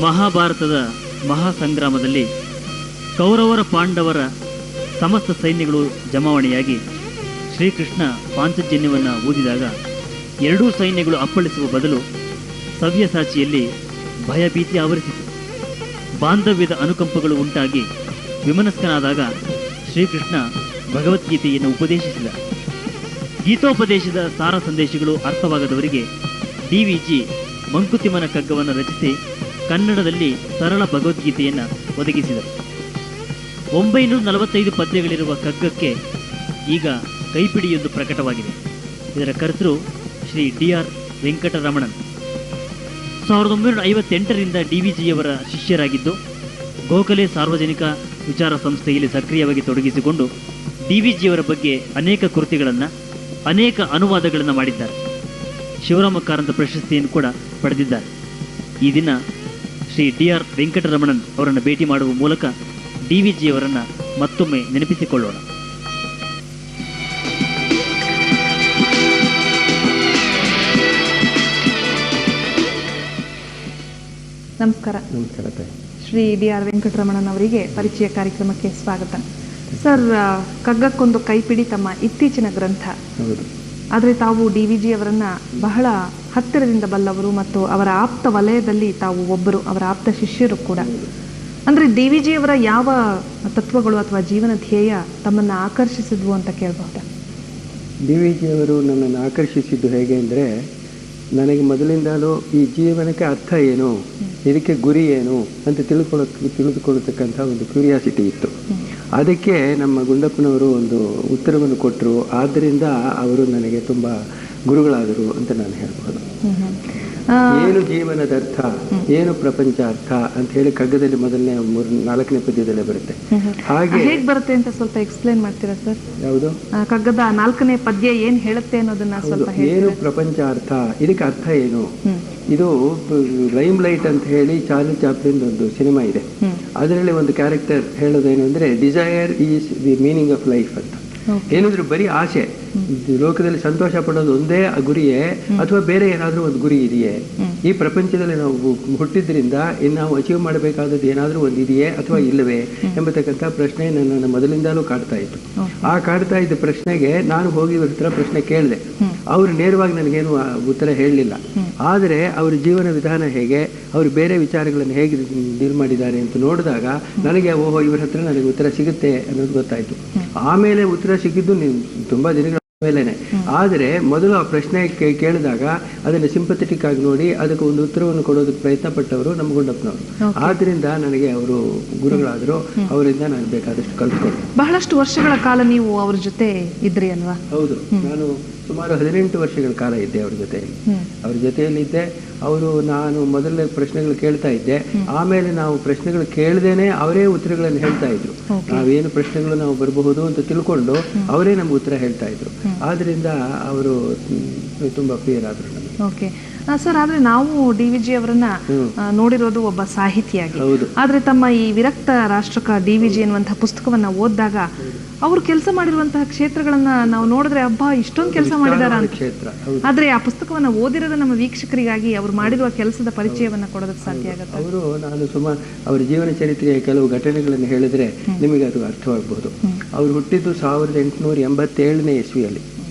ಮಹಾಭಾರತದ ಮಹಾಸಂಗ್ರಾಮದಲ್ಲಿ ಕೌರವರ ಪಾಂಡವರ ಸಮಸ್ತ ಸೈನ್ಯಗಳು ಜಮಾವಣೆಯಾಗಿ ಶ್ರೀಕೃಷ್ಣ ಪಾಂಚಜನ್ಯವನ್ನು ಊದಿದಾಗ ಎರಡೂ ಸೈನ್ಯಗಳು ಅಪ್ಪಳಿಸುವ ಬದಲು ಸವ್ಯಸಾಚಿಯಲ್ಲಿ ಭಯಭೀತಿ ಆವರಿಸಿತು. ಬಾಂಧವ್ಯದ ಅನುಕಂಪಗಳು ಉಂಟಾಗಿ ವಿಮನಸ್ಕನಾದಾಗ ಶ್ರೀಕೃಷ್ಣ ಭಗವದ್ಗೀತೆಯನ್ನು ಉಪದೇಶಿಸಿದ. ಗೀತೋಪದೇಶದ ಸಾರ ಸಂದೇಶಗಳು ಅರ್ಥವಾಗದವರಿಗೆ DVG ಮಂಕುತಿಮ್ಮನ ಕಗ್ಗವನ್ನು ರಚಿಸಿ ಕನ್ನಡದಲ್ಲಿ ಸರಳ ಭಗವದ್ಗೀತೆಯನ್ನು ಒದಗಿಸಿದರು. 945 ಪದ್ಯಗಳಿರುವ ಕಗ್ಗಕ್ಕೆ ಈಗ ಕೈಪಿಡಿಯೊಂದು ಪ್ರಕಟವಾಗಿದೆ. ಇದರ ಕರ್ತೃ ಶ್ರೀ DR ವೆಂಕಟರಮಣನ್. 1958ರಿಂದ DVGಯವರ ಶಿಷ್ಯರಾಗಿದ್ದು ಗೋಖಲೆ ಸಾರ್ವಜನಿಕ ವಿಚಾರ ಸಂಸ್ಥೆಯಲ್ಲಿ ಸಕ್ರಿಯವಾಗಿ ತೊಡಗಿಸಿಕೊಂಡು DVGಯವರ ಬಗ್ಗೆ ಅನೇಕ ಕೃತಿಗಳನ್ನು ಅನೇಕ ಅನುವಾದಗಳನ್ನು ಮಾಡಿದ್ದಾರೆ. ಶಿವರಾಮ ಕಾರಂತ ಪ್ರಶಸ್ತಿಯನ್ನು ಕೂಡ ಪಡೆದಿದ್ದಾರೆ. ಈ ದಿನ ಶ್ರೀ DR ವೆಂಕಟರಮಣನ್ ಅವರನ್ನು ಭೇಟಿ ಮಾಡುವ ಮೂಲಕ DVGಯವರನ್ನು ಮತ್ತೊಮ್ಮೆ ನೆನಪಿಸಿಕೊಳ್ಳೋಣ. ನಮಸ್ಕಾರ. ಶ್ರೀ DR ವೆಂಕಟರಮಣನ್ ಅವರಿಗೆ ಪರಿಚಯ ಕಾರ್ಯಕ್ರಮಕ್ಕೆ ಸ್ವಾಗತ. ಸರ್, ಕಗ್ಗಕ್ಕೊಂದು ಕೈಪಿಡಿ ತಮ್ಮ ಇತ್ತೀಚಿನ ಗ್ರಂಥ. ಆದರೆ ತಾವು DVGಯವರನ್ನ ಬಹಳ ಹತ್ತಿರದಿಂದ ಬಲ್ಲವರು ಮತ್ತು ಅವರ ಆಪ್ತ ವಲಯದಲ್ಲಿ ತಾವು ಒಬ್ಬರು, ಅವರ ಆಪ್ತ ಶಿಷ್ಯರು ಕೂಡ. ಅಂದರೆ DVGಯವರ ಯಾವ ತತ್ವಗಳು ಅಥವಾ ಜೀವನ ಧ್ಯೇಯ ತಮ್ಮನ್ನು ಆಕರ್ಷಿಸಿದ್ವು ಅಂತ ಕೇಳಬಹುದಾ? DVGಯವರು ನನ್ನನ್ನು ಆಕರ್ಷಿಸಿದ್ದು ಹೇಗೆ ಅಂದರೆ, ನನಗೆ ಮೊದಲಿಂದಲೂ ಈ ಜೀವನಕ್ಕೆ ಅರ್ಥ ಏನು, ಇದಕ್ಕೆ ಗುರಿ ಏನು ಅಂತ ತಿಳಿದುಕೊಳ್ಳತಕ್ಕಂಥ ಒಂದು ಕ್ಯೂರಿಯಾಸಿಟಿ ಇತ್ತು. ಅದಕ್ಕೆ ನಮ್ಮ ಗುಂಡಪ್ಪನವರು ಒಂದು ಉತ್ತರವನ್ನು ಕೊಟ್ಟರು. ಆದ್ದರಿಂದ ಅವರು ನನಗೆ ತುಂಬ ಗುರುಗಳಾದರು ಅಂತ ನಾನು ಹೇಳ್ಬೋದು. ಏನು ಜೀವನದ ಅರ್ಥ, ಏನು ಪ್ರಪಂಚ ಅರ್ಥ ಅಂತ ಹೇಳಿ ಕಗ್ಗದಲ್ಲಿ ಮೊದಲನೇ 4ನೇ ಪದ್ಯದಲ್ಲೇ ಬರುತ್ತೆ. ಹಾಗೆ ಹೇಗೆ ಬರುತ್ತೆ ಅಂತ ಸ್ವಲ್ಪ ಎಕ್ಸ್ಪ್ಲೇನ್ ಮಾಡ್ತೀರಾ ಸರ್? ಯಾವುದು ಕಗ್ಗದ 4ನೇ ಪದ್ಯ ಏನ್ ಹೇಳುತ್ತೆ ಅನ್ನೋದನ್ನ ಸ್ವಲ್ಪ ಏನು ಪ್ರಪಂಚ ಅರ್ಥ, ಇದಕ್ಕೆ ಅರ್ಥ ಏನು? ಇದು ಲೈಮ್ ಲೈಟ್ ಅಂತ ಹೇಳಿ ಚಾರ್ಲಿ ಚಾಪ್ಲಿನ್ ಒಂದು ಸಿನಿಮಾ ಇದೆ. ಅದರಲ್ಲಿ ಒಂದು ಕ್ಯಾರೆಕ್ಟರ್ ಹೇಳೋದೇನು ಅಂದ್ರೆ, desire is the meaning of life ಅಂತ. ಏನಾದ್ರೂ ಬರೀ ಆಸೆ, ಲೋಕದಲ್ಲಿ ಸಂತೋಷ ಪಡೋದು ಒಂದೇ ಗುರಿಯೇ ಅಥವಾ ಬೇರೆ ಏನಾದ್ರೂ ಒಂದು ಗುರಿ ಇದೆಯೇ? ಈ ಪ್ರಪಂಚದಲ್ಲಿ ನಾವು ಹುಟ್ಟಿದ್ರಿಂದ ಇನ್ನು ನಾವು ಅಚೀವ್ ಮಾಡಬೇಕಾದದ್ದು ಏನಾದ್ರೂ ಒಂದು ಇದೆಯೇ ಅಥವಾ ಇಲ್ಲವೇ ಎಂಬತಕ್ಕಂಥ ಪ್ರಶ್ನೆ ನನ್ನನ್ನು ಮೊದಲಿಂದಲೂ ಕಾಡ್ತಾ ಇತ್ತು. ಆ ಕಾಡ್ತಾ ಇದ್ದ ಪ್ರಶ್ನೆಗೆ ನಾನು ಹೋಗಿ ಇವ್ರ ಹತ್ರ ಪ್ರಶ್ನೆ ಕೇಳಿದೆ. ಅವರು ನೇರವಾಗಿ ನನಗೇನು ಉತ್ತರ ಹೇಳಲಿಲ್ಲ. ಆದರೆ ಅವರ ಜೀವನ ವಿಧಾನ ಹೇಗೆ, ಅವರು ಬೇರೆ ವಿಚಾರಗಳನ್ನು ಹೇಗೆ ಡೀಲ್ ಮಾಡಿದ್ದಾರೆ ಅಂತ ನೋಡಿದಾಗ ನನಗೆ ಓಹೋ, ಇವ್ರ ಹತ್ರ ನನಗೆ ಉತ್ತರ ಸಿಗುತ್ತೆ ಅನ್ನೋದು ಗೊತ್ತಾಯ್ತು. ಆಮೇಲೆ ಉತ್ತರ ಸಿಕ್ಕಿದ್ದು ತುಂಬಾ ದಿನಗಳ ಮೇಲೇನೆ. ಆದರೆ ಮೊದಲು ಆ ಪ್ರಶ್ನೆ ಕೇಳಿದಾಗ ಅದನ್ನು ಸಿಂಪಥೆಟಿಕ್ ಆಗಿ ನೋಡಿ ಅದಕ್ಕೆ ಒಂದು ಉತ್ತರವನ್ನು ಕೊಡೋದಕ್ಕೆ ಪ್ರಯತ್ನ ಪಟ್ಟವರು ನಮ್ಮ ಗುಂಡಪ್ಪನವರು. ಆದ್ರಿಂದ ನನಗೆ ಅವರು ಗುರುಗಳಾದರು. ಅವರಿಂದ ನಾನು ಬೇಕಾದಷ್ಟು ಕಲ್ತ್ಕೊಂಡೆ. ಬಹಳಷ್ಟು ವರ್ಷಗಳ ಕಾಲ ನೀವು ಅವ್ರ ಜೊತೆ ಇದ್ರಿ ಅಲ್ವಾ? ಹೌದು, ನಾನು ಸುಮಾರು 18 ವರ್ಷಗಳ ಕಾಲ ಇದ್ದೆ ಅವ್ರ ಜೊತೆಯಲ್ಲಿದ್ದೆ. ನಾನು ಮೊದಲನೇ ಪ್ರಶ್ನೆಗಳು ಕೇಳ್ತಾ ಇದ್ದೆ. ಆಮೇಲೆ ನಾವು ಪ್ರಶ್ನೆಗಳು ಕೇಳದೇನೆ ಅವರೇ ಉತ್ತರಗಳನ್ನು ಹೇಳ್ತಾ ಇದ್ರು. ನಾವೇನು ಪ್ರಶ್ನೆಗಳು ನಾವು ಬರಬಹುದು ಅಂತ ತಿಳ್ಕೊಂಡು ಅವರೇ ನಮ್ಗೆ ಉತ್ತರ ಹೇಳ್ತಾ ಇದ್ರು. ಆದ್ರಿಂದ ಅವರು ತುಂಬಾ ಪ್ರಿಯರಾದ್ರು ನಮಗೆ. ಓಕೆ ಸರ್, ಆದ್ರೆ ನಾವು DVG ಅವರನ್ನ ನೋಡಿರೋದು ಒಬ್ಬ ಸಾಹಿತಿಯಾಗಿ. ಆದ್ರೆ ತಮ್ಮ ಈ ವಿರಕ್ತ ರಾಷ್ಟ್ರಕ DVG ಎನ್ನುವಂತಹ ಪುಸ್ತಕವನ್ನ ಓದಿದಾಗ ಅವರು ಕೆಲಸ ಮಾಡಿರುವಂತಹ ಕ್ಷೇತ್ರಗಳನ್ನ ನಾವು ನೋಡಿದ್ರೆ ಹಬ್ಬ ಇಷ್ಟೊಂದು ಕೆಲಸ ಮಾಡಿದಾರ ಅಂತ. ಆದ್ರೆ ಆ ಪುಸ್ತಕವನ್ನ ಓದಿರೋದು ನಮ್ಮ ವೀಕ್ಷಕರಿಗಾಗಿ ಅವರು ಮಾಡಿರುವ ಕೆಲಸದ ಪರಿಚಯವನ್ನ ಕೊಡೋದಕ್ಕೆ ಸಾಧ್ಯ ಆಗುತ್ತೆ. ನಾನು ಸುಮಾರು ಅವರ ಜೀವನ ಚರಿತ್ರೆಯ ಕೆಲವು ಘಟನೆಗಳನ್ನು ಹೇಳಿದ್ರೆ ನಿಮಗೆ ಅದು ಅರ್ಥವಾಗಬಹುದು. ಅವರು ಹುಟ್ಟಿದ್ದು 1887ನೇ ಇಸ್ವಿಯಲ್ಲಿ.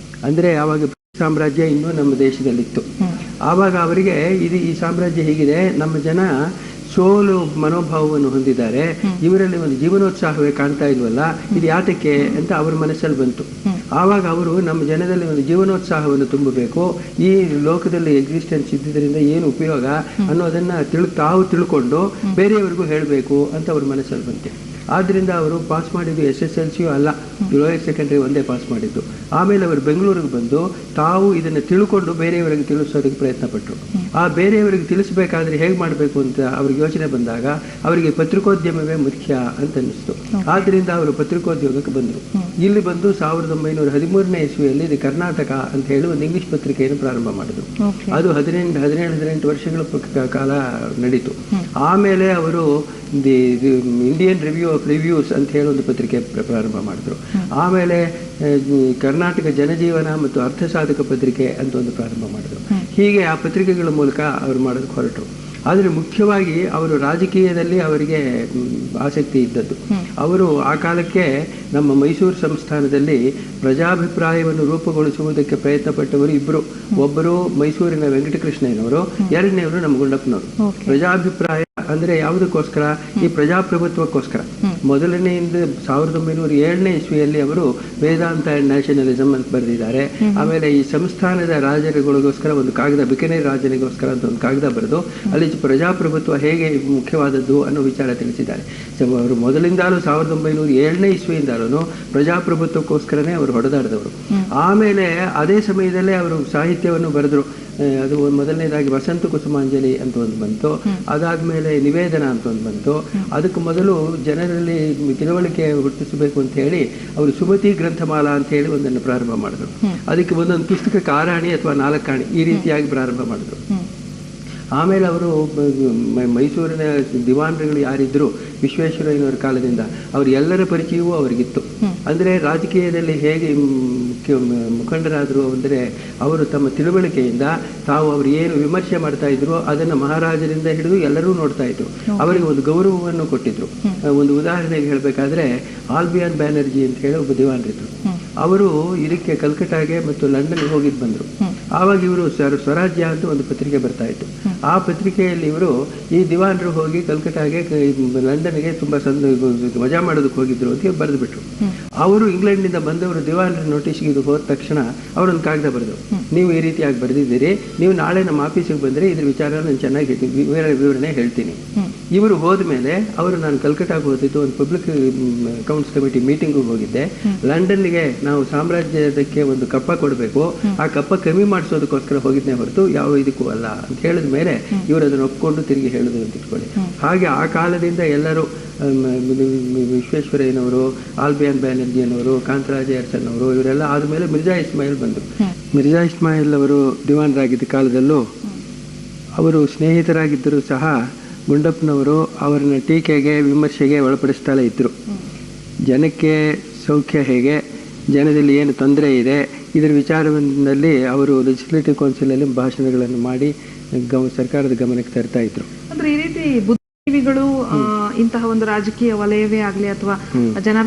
ಅಂದ್ರೆ ಆವಾಗ ಸಾಮ್ರಾಜ್ಯ ಇನ್ನೂ ನಮ್ಮ ದೇಶದಲ್ಲಿತ್ತು. ಆವಾಗ ಅವರಿಗೆ ಈ ಸಾಮ್ರಾಜ್ಯ ಹೀಗಿದೆ, ನಮ್ಮ ಜನ ಸೋಲು ಮನೋಭಾವವನ್ನು ಹೊಂದಿದ್ದಾರೆ, ಇವರಲ್ಲಿ ಒಂದು ಜೀವನೋತ್ಸಾಹವೇ ಕಾಣ್ತಾ ಇಲ್ವಲ್ಲ, ಇದು ಯಾತಕ್ಕೆ ಅಂತ ಅವರ ಮನಸ್ಸಲ್ಲಿ ಬಂತು. ಆವಾಗ ಅವರು ನಮ್ಮ ಜನದಲ್ಲಿ ಒಂದು ಜೀವನೋತ್ಸಾಹವನ್ನು ತುಂಬಬೇಕು, ಈ ಲೋಕದಲ್ಲಿ ಎಕ್ಸಿಸ್ಟೆನ್ಸ್ ಇದ್ದಿದ್ದರಿಂದ ಏನು ಉಪಯೋಗ ಅನ್ನೋದನ್ನ ತಾವು ತಿಳ್ಕೊಂಡು ಬೇರೆಯವರಿಗೂ ಹೇಳಬೇಕು ಅಂತ ಅವ್ರ ಮನಸ್ಸಲ್ಲಿ ಬಂತು. ಆದ್ದರಿಂದ ಅವರು ಪಾಸ್ ಮಾಡಿದ್ದು SSLC ಅಲ್ಲ, ಲೋಯರ್ ಸೆಕೆಂಡರಿ ಒಂದೇ ಪಾಸ್ ಮಾಡಿದ್ದು. ಆಮೇಲೆ ಅವರು ಬೆಂಗಳೂರಿಗೆ ಬಂದು ತಾವು ಇದನ್ನು ತಿಳ್ಕೊಂಡು ಬೇರೆಯವರಿಗೆ ತಿಳಿಸೋದಕ್ಕೆ ಪ್ರಯತ್ನ ಪಟ್ಟರು. ಆ ಬೇರೆಯವರಿಗೆ ತಿಳಿಸಬೇಕಾದ್ರೆ ಹೇಗೆ ಮಾಡಬೇಕು ಅಂತ ಅವ್ರಿಗೆ ಯೋಚನೆ ಬಂದಾಗ ಅವರಿಗೆ ಪತ್ರಿಕೋದ್ಯಮವೇ ಮುಖ್ಯ ಅಂತ ಅನ್ನಿಸ್ತು. ಆದ್ದರಿಂದ ಅವರು ಪತ್ರಿಕೋದ್ಯೋಗಕ್ಕೆ ಬಂದರು. ಇಲ್ಲಿ ಬಂದು 1913ನೇ ಇಸ್ವಿಯಲ್ಲಿ ಇದು ಕರ್ನಾಟಕ ಅಂತ ಹೇಳಿ ಒಂದು ಇಂಗ್ಲಿಷ್ ಪತ್ರಿಕೆಯನ್ನು ಪ್ರಾರಂಭ ಮಾಡಿದ್ರು. ಅದು 17-18 ವರ್ಷಗಳ ಕಾಲ ನಡೀತು. ಆಮೇಲೆ ಅವರು ಇಂಡಿಯನ್ ರಿವ್ಯೂ ಆಫ್ ರಿವ್ಯೂಸ್ ಅಂತ ಹೇಳಿ ಒಂದು ಪತ್ರಿಕೆ ಪ್ರಾರಂಭ ಮಾಡಿದ್ರು. ಆಮೇಲೆ ಕರ್ನಾಟಕ ಜನಜೀವನ ಮತ್ತು ಅರ್ಥಸಾಧಕ ಪತ್ರಿಕೆ ಅಂತ ಒಂದು ಪ್ರಾರಂಭ ಮಾಡಿದ್ರು. ಹೀಗೆ ಆ ಪತ್ರಿಕೆಗಳ ಮೂಲಕ ಅವರು ಮಾಡೋದಕ್ಕೆ ಹೊರಟರು. ಆದರೆ ಮುಖ್ಯವಾಗಿ ಅವರು ರಾಜಕೀಯದಲ್ಲಿ ಅವರಿಗೆ ಆಸಕ್ತಿ ಇದ್ದದ್ದು. ಅವರು ಆ ಕಾಲಕ್ಕೆ ನಮ್ಮ ಮೈಸೂರು ಸಂಸ್ಥಾನದಲ್ಲಿ ಪ್ರಜಾಭಿಪ್ರಾಯವನ್ನು ರೂಪುಗೊಳಿಸುವುದಕ್ಕೆ ಪ್ರಯತ್ನ ಪಟ್ಟವರು ಇಬ್ಬರು. ಒಬ್ಬರು ಮೈಸೂರಿನ ವೆಂಕಟಕೃಷ್ಣಯ್ಯನವರು, ಎರಡನೆಯವರು ನಮ್ಮ ಗುಂಡಪ್ಪನವರು. ಪ್ರಜಾಭಿಪ್ರಾಯ ಅಂದ್ರೆ ಯಾವುದಕ್ಕೋಸ್ಕರ? ಈ ಪ್ರಜಾಪ್ರಭುತ್ವಕ್ಕೋಸ್ಕರ. ಮೊದಲನೆಯಿಂದ 1907ನೇ ಇಸ್ವಿಯಲ್ಲಿ ಅವರು ವೇದಾಂತ ಅಂಡ್ ನ್ಯಾಷನಲಿಸಮ್ ಅಂತ ಬರೆದಿದ್ದಾರೆ. ಆಮೇಲೆ ಈ ಸಂಸ್ಥಾನದ ರಾಜರುಗಳಿಗೋಸ್ಕರ ಒಂದು ಕಾಗದ, ಬಿಕನೇರ್ ರಾಜನಿಗೋಸ್ಕರ ಅಂತ ಒಂದು ಕಾಗದ ಬರೆದು ಅಲ್ಲಿ ಪ್ರಜಾಪ್ರಭುತ್ವ ಹೇಗೆ ಮುಖ್ಯವಾದದ್ದು ಅನ್ನೋ ವಿಚಾರ ತಿಳಿಸಿದ್ದಾರೆ. ಅವರು ಮೊದಲಿಂದಲೂ 1907ನೇ ಇಸ್ವಿಯಿಂದಲೂ ಪ್ರಜಾಪ್ರಭುತ್ವಕ್ಕೋಸ್ಕರನೇ ಅವರು ಹೊಡೆದಾಡಿದವರು. ಆಮೇಲೆ ಅದೇ ಸಮಯದಲ್ಲೇ ಅವರು ಸಾಹಿತ್ಯವನ್ನು ಬರೆದರು. ಅದು ಮೊದಲನೇದಾಗಿ ವಸಂತ ಕುಸುಮಾಂಜಲಿ ಅಂತ ಒಂದು ಬಂತು, ಅದಾದ್ಮೇಲೆ ನಿವೇದನ ಅಂತ ಒಂದು ಬಂತು. ಅದಕ್ಕೆ ಮೊದಲು ಜನರಲ್ಲಿ ತಿಳುವಳಿಕೆ ಹುಟ್ಟಿಸಬೇಕು ಅಂತ ಹೇಳಿ ಅವರು ಸುಮತಿ ಗ್ರಂಥಮಾಲಾ ಅಂತ ಹೇಳಿ ಒಂದನ್ನು ಪ್ರಾರಂಭ ಮಾಡಿದ್ರು. ಅದಕ್ಕೆ ಒಂದೊಂದು ಪುಸ್ತಕ ಕಾರಾಣಿ ಅಥವಾ ನಾಲ್ಕಾಣಿ ಈ ರೀತಿಯಾಗಿ ಪ್ರಾರಂಭ ಮಾಡಿದ್ರು. ಆಮೇಲೆ ಅವರು ಮೈಸೂರಿನ ದಿವಾನರುಗಳು ಯಾರಿದ್ರು ವಿಶ್ವೇಶ್ವರಯ್ಯನವರ ಕಾಲದಿಂದ ಅವ್ರ ಎಲ್ಲರ ಪರಿಚಯವೂ ಅವರಿಗಿತ್ತು. ಅಂದರೆ ರಾಜಕೀಯದಲ್ಲಿ ಹೇಗೆ ಮುಖಂಡರಾದರು ಅಂದರೆ ಅವರು ತಮ್ಮ ತಿಳುವಳಿಕೆಯಿಂದ ತಾವು ಅವರು ಏನು ವಿಮರ್ಶೆ ಮಾಡ್ತಾ ಇದ್ರು ಅದನ್ನು ಮಹಾರಾಜರಿಂದ ಹಿಡಿದು ಎಲ್ಲರೂ ನೋಡ್ತಾ ಇದ್ರು. ಅವರಿಗೆ ಒಂದು ಗೌರವವನ್ನು ಕೊಟ್ಟಿದ್ರು. ಒಂದು ಉದಾಹರಣೆಗೆ ಹೇಳಬೇಕಾದ್ರೆ ಆಲ್ಬಿಯಾನ್ ಬ್ಯಾನರ್ಜಿ ಅಂತ ಹೇಳಿ ಒಬ್ಬ ದಿವಾನರಿದ್ರು. ಅವರು ಇದಕ್ಕೆ ಕಲ್ಕಟ್ಟಾಗೆ ಮತ್ತು ಲಂಡನ್ಗೆ ಹೋಗಿದ್ದು ಬಂದರು. ಆವಾಗ ಇವರು ಸ್ವರಾಜ್ಯ ಅಂತ ಒಂದು ಪತ್ರಿಕೆ ಬರ್ತಾ ಇತ್ತು. ಆ ಪತ್ರಿಕೆಯಲ್ಲಿ ಇವರು ಈ ದಿವಾನರು ಹೋಗಿ ಕಲ್ಕಟ್ಟಾಗೆ ಲಂಡನ್ಗೆ ತುಂಬ ಮಜಾ ಮಾಡೋದಕ್ಕೆ ಹೋಗಿದ್ರು ಅಂತ ಬರೆದು ಬಿಟ್ರು. ಅವರು ಇಂಗ್ಲೆಂಡ್ನಿಂದ ಬಂದವರು ದಿವಾನರ ನೋಟಿಸ್ಗೆ ಇದು ಹೋದ ತಕ್ಷಣ ಅವರೊಂದು ಕಾಗದ ಬರೆದು, ನೀವು ಈ ರೀತಿಯಾಗಿ ಬರೆದಿದ್ದೀರಿ, ನೀವು ನಾಳೆ ನಮ್ಮ ಆಫೀಸಿಗೆ ಬಂದರೆ ಇದ್ರ ವಿಚಾರ ನಾನು ಚೆನ್ನಾಗಿ ವಿವರಣೆ ಹೇಳ್ತೀನಿ. ಇವರು ಹೋದ ಮೇಲೆ ಅವರು ನಾನು ಕಲ್ಕಟ್ಟಾಗೆ ಹೋದಿದ್ದು ಒಂದು ಪಬ್ಲಿಕ್ ಅಕೌಂಟ್ಸ್ ಕಮಿಟಿ ಮೀಟಿಂಗಿಗೆ ಹೋಗಿದ್ದೆ. ಲಂಡನ್ಗೆ ನಾವು ಸಾಮ್ರಾಜ್ಯದಕ್ಕೆ ಒಂದು ಕಪ್ಪ ಕೊಡಬೇಕು, ಆ ಕಪ್ಪ ಕಮ್ಮಿ ಮಾಡಿಸೋದಕ್ಕೋಸ್ಕರ ಹೋಗಿದ್ದೇ ಹೊರತು ಯಾವ ಇದಕ್ಕೂ ಅಲ್ಲ ಅಂತ ಹೇಳಿದ ಮೇಲೆ ಇವರು ಅದನ್ನು ಒಪ್ಕೊಂಡು ತಿರುಗಿ ಹೇಳುದು ಅಂತ ಇಟ್ಕೊಳ್ಳಿ. ಹಾಗೆ ಆ ಕಾಲದಿಂದ ಎಲ್ಲರೂ ವಿಶ್ವೇಶ್ವರಯ್ಯನವರು, ಆಲ್ಬಿಯಾನ್ ಬ್ಯಾನರ್ಜಿಯನವರು, ಕಾಂತರಾಜ ಅರಸನವರು ಇವರೆಲ್ಲ ಆದಮೇಲೆ ಮಿರ್ಜಾ ಇಸ್ಮಾಯಿಲ್ ಬಂದರು. ಮಿರ್ಜಾ ಇಸ್ಮಾಯಿಲ್ ಅವರು ದಿವಾನರಾಗಿದ್ದ ಕಾಲದಲ್ಲೂ ಅವರು ಸ್ನೇಹಿತರಾಗಿದ್ದರೂ ಸಹ ಗುಂಡಪ್ಪನವರು ಅವರನ್ನ ಟೀಕೆಗೆ ವಿಮರ್ಶೆಗೆ ಒಳಪಡಿಸ್ತಾಲೇ ಇದ್ದರು. ಜನಕ್ಕೆ ಸೌಖ್ಯ ಹೇಗೆ, ಜನದಲ್ಲಿ ಏನು ತೊಂದರೆ ಇದೆ, ಇದರ ವಿಚಾರದಲ್ಲಿ ಅವರು ಲೆಜಿಸ್ಲೇಟಿವ್ ಕೌನ್ಸಿಲಲ್ಲಿ ಭಾಷಣಗಳನ್ನು ಮಾಡಿ ಸರ್ಕಾರದ ಗಮನಕ್ಕೆ ತರ್ತಾ ಇದ್ರು. ಅಂದ್ರೆ ಈ ರೀತಿ ಬುದ್ಧಿಜೀವಿಗಳು ಇಂತಹ ಒಂದು ರಾಜಕೀಯ ವಲಯವೇ ಆಗ್ಲಿ ಅಥವಾ ಜನರ